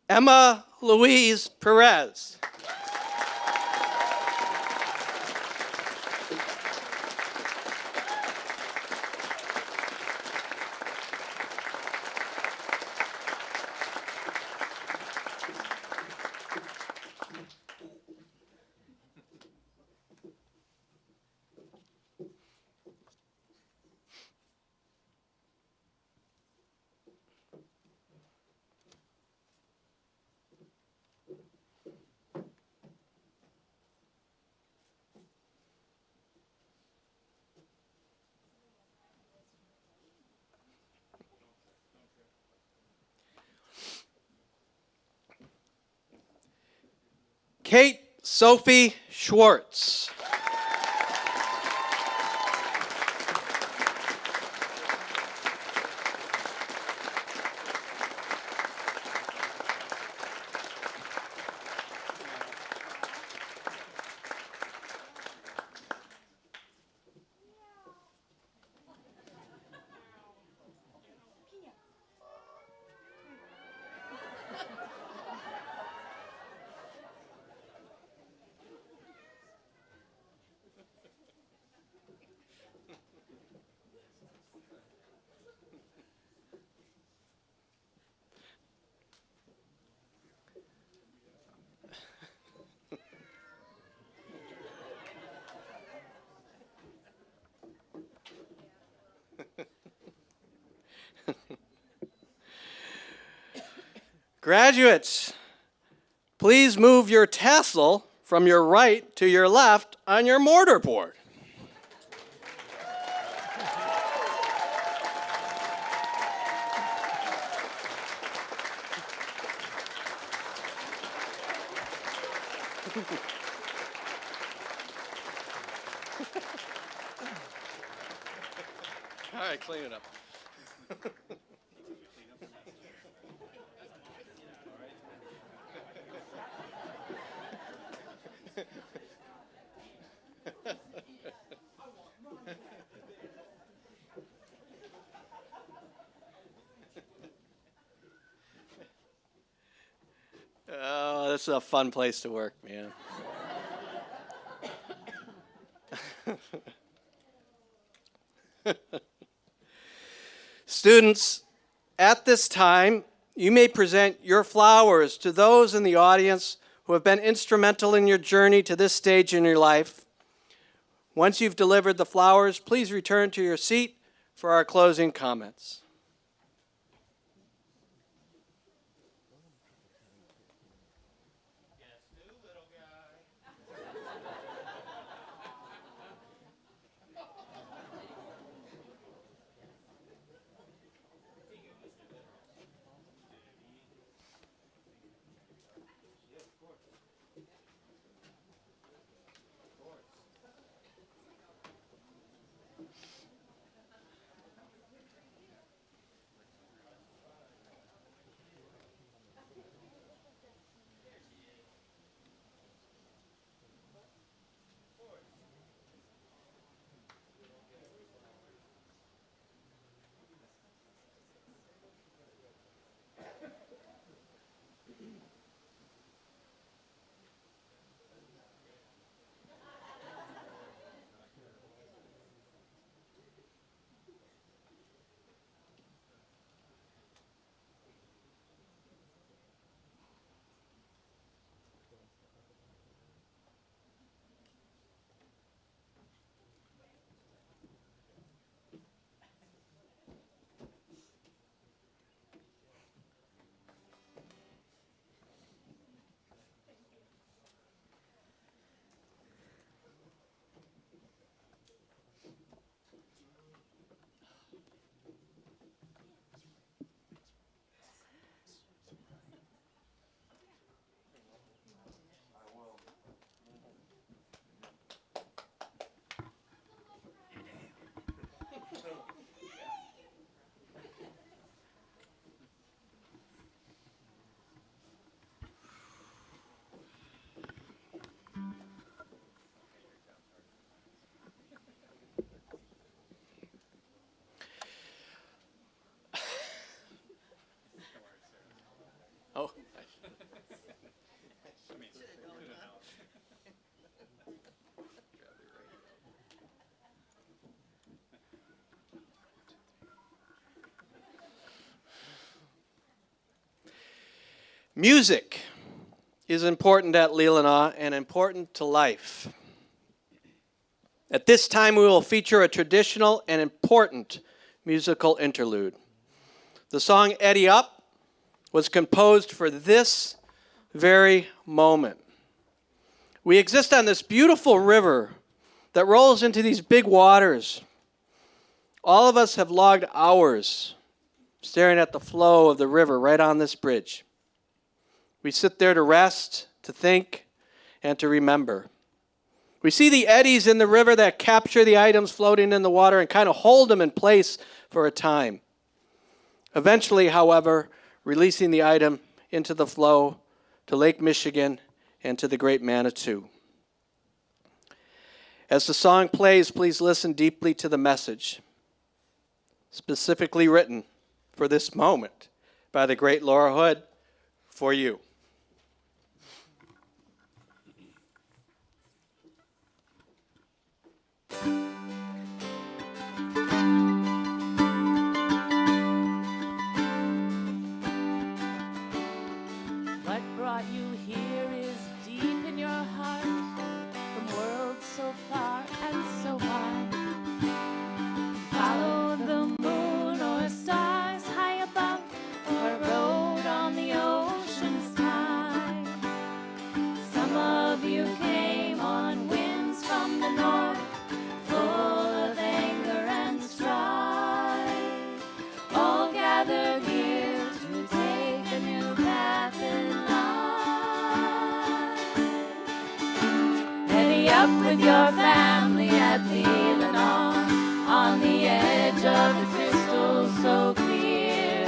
Emma Louise Perez. Kate Sophie Schwartz. Graduates, please move your tassel from your right to your left on your mortar board. All right, clean it up. Oh, this is a fun place to work, man. Students, at this time, you may present your flowers to those in the audience who have been instrumental in your journey to this stage in your life. Once you've delivered the flowers, please return to your seat for our closing comments. Music is important at Leelanau and important to life. At this time, we will feature a traditional and important musical interlude. The song Eddie Up was composed for this very moment. We exist on this beautiful river that rolls into these big waters. All of us have logged hours staring at the flow of the river right on this bridge. We sit there to rest, to think, and to remember. We see the eddies in the river that capture the items floating in the water and kind of hold them in place for a time. Eventually, however, releasing the item into the flow to Lake Michigan and to the Great Manitou. As the song plays, please listen deeply to the message, specifically written for this moment by the great Laura Hood for you. What brought you here is deep in your heart, from worlds so far and so wide. Follow the moon or stars high above, or rode on the ocean's tide. Some of you came on winds from the north, full of anger and strife, all gathered here to take a new path in life. Heading up with your family at Leelanau, on the edge of the crystal so clear.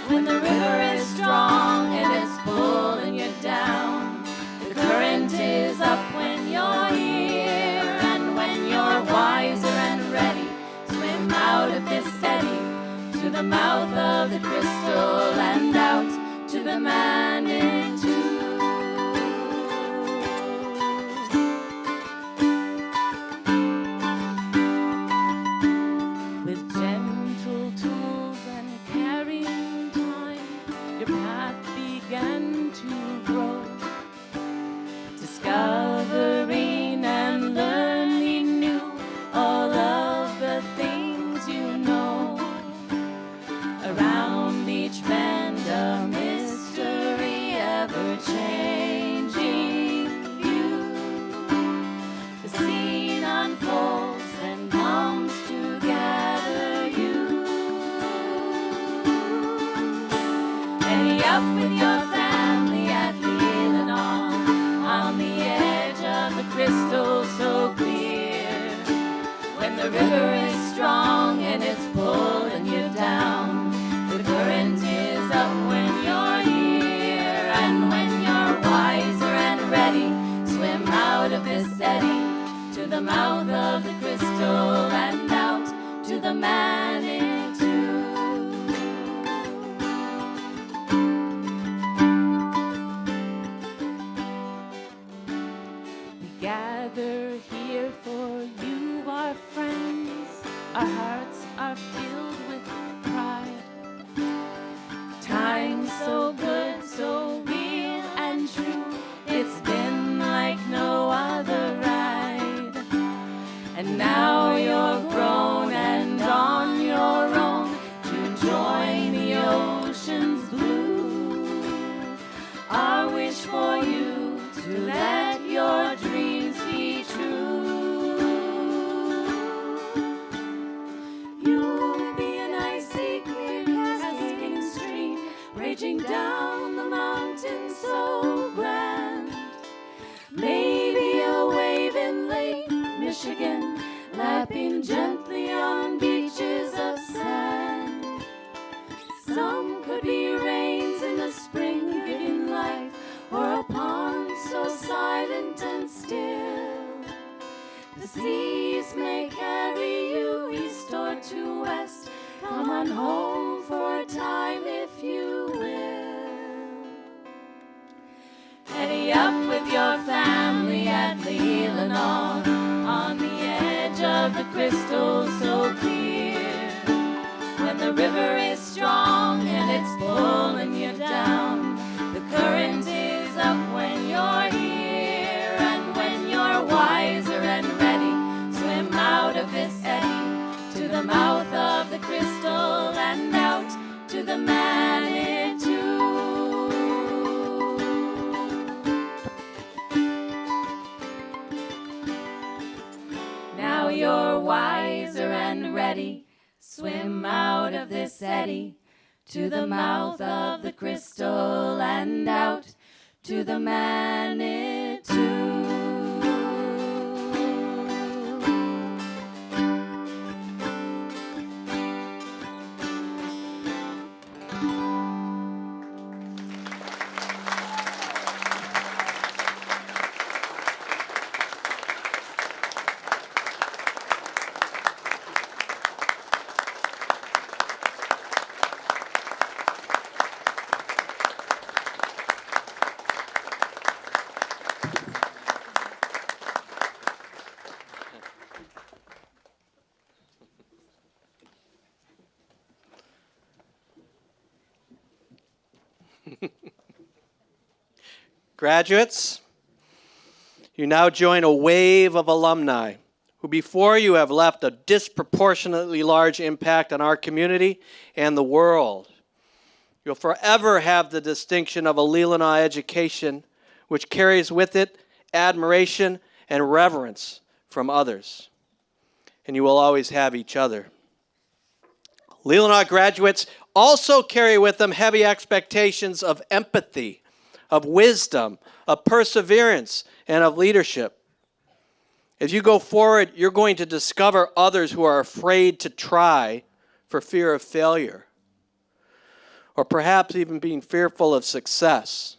When the river is strong and it's pulling you down, the current is up when you're here. And when you're wiser and ready, swim out of this eddy to the mouth of the crystal and out to the Manitou. With gentle tools and carrying time, your path began to grow, discovering and learning new all of the things you know. Around each bend a mystery, ever changing view. The scene unfolds and comes to gather you. Heading up with your family at Leelanau, on the edge of the crystal so clear. When the river is strong and it's pulling you down, the current is up when you're here. And when you're wiser and ready, swim out of this eddy to the mouth of the crystal and out to the Manitou. We gather here for you, our friends. Our hearts are filled with pride. Time so good, so real and true. It's been like no other ride. And now you're grown and on your own to join the ocean's blue. Our wish for you to let your dreams be true. You'll be an icy clear cascading stream, raging down the mountain so grand. Maybe a wave in Lake Michigan, lapping gently on beaches of sand. Some could be rains in the spring, giving life, or a pond so silent and still. The seas may carry you east or to west. Come on home for a time if you will. Heading up with your family at Leelanau, on the edge of the crystal so clear. When the river is strong and it's pulling you down, the current is up when you're here, and when you're wiser and ready, swim out of this eddy to the mouth of the crystal and out to the Manitou. Now you're wiser and ready, swim out of this eddy to the mouth of the crystal and out to the Manitou. Graduates, you now join a wave of alumni who before you have left a disproportionately large impact on our community and the world. You'll forever have the distinction of a Leelanau education, which carries with it admiration and reverence from others. And you will always have each other. Leelanau graduates also carry with them heavy expectations of empathy, of wisdom, of perseverance, and of leadership. As you go forward, you're going to discover others who are afraid to try for fear of failure, or perhaps even being fearful of success.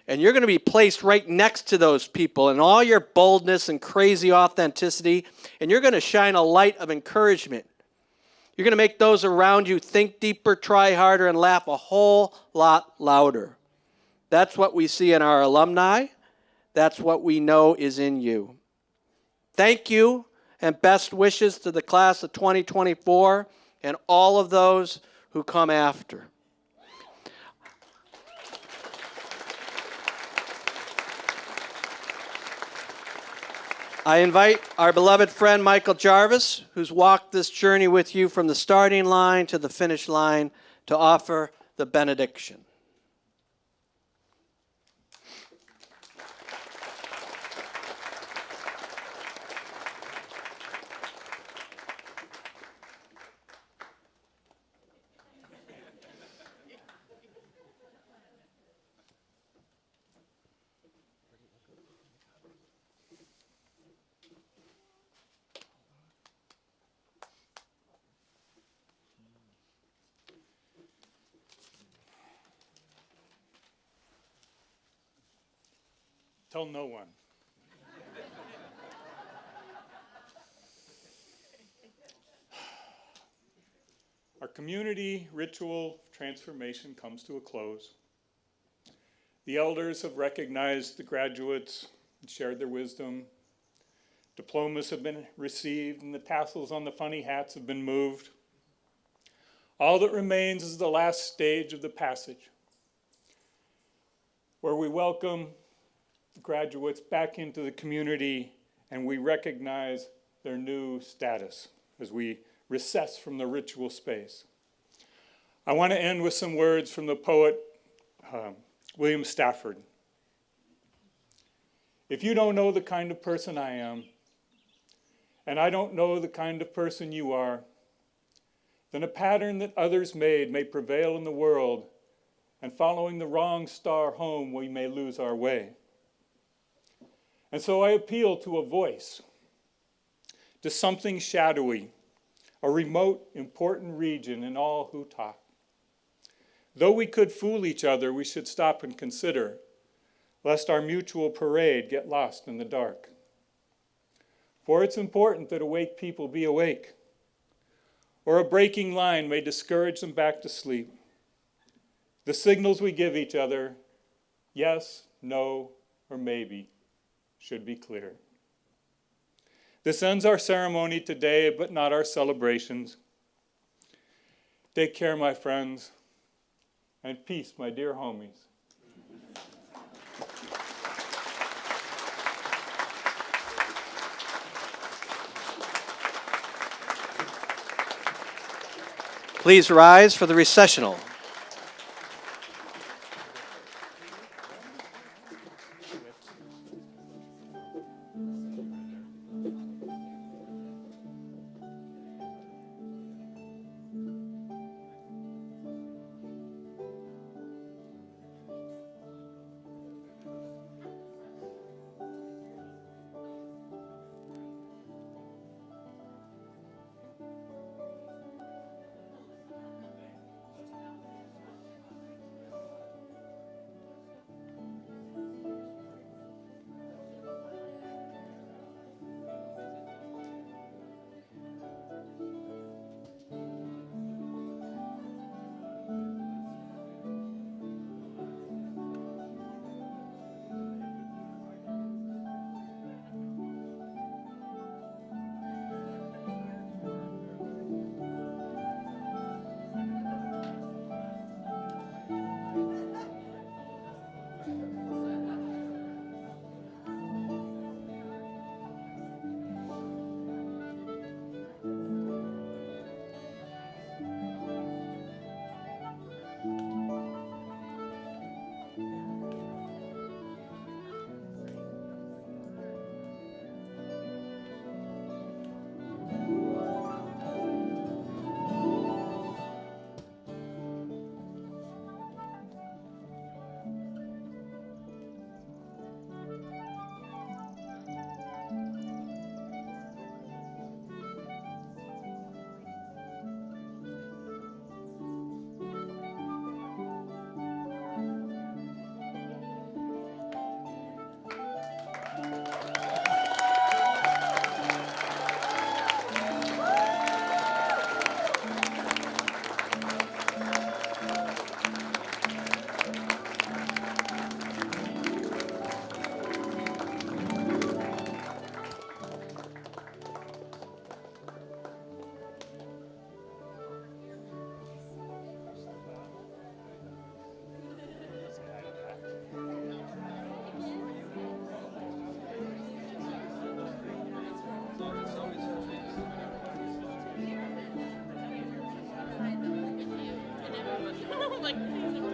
And you're going to be placed right next to those people in all your boldness and crazy authenticity, and you're going to shine a light of encouragement. You're going to make those around you think deeper, try harder, and laugh a whole lot louder. That's what we see in our alumni. That's what we know is in you. Thank you, and best wishes to the class of 2024 and all of those who come after. I invite our beloved friend Michael Jarvis, who's walked this journey with you from the starting line to the finish line, to offer the benediction. Tell no one. Our community ritual transformation comes to a close. The elders have recognized the graduates and shared their wisdom. Diplomas have been received and the tassels on the funny hats have been moved. All that remains is the last stage of the passage, where we welcome graduates back into the community and we recognize their new status as we recess from the ritual space. I want to end with some words from the poet William Stafford. If you don't know the kind of person I am, and I don't know the kind of person you are, then a pattern that others made may prevail in the world, and following the wrong star home, we may lose our way. And so I appeal to a voice, to something shadowy, a remote, important region in all who talk. Though we could fool each other, we should stop and consider, lest our mutual parade get lost in the dark. For it's important that awake people be awake, or a breaking line may discourage them back to sleep. The signals we give each other, yes, no, or maybe, should be clear. This ends our ceremony today, but not our celebrations. Take care, my friends, and peace, my dear homies. Please rise for the recessional. Like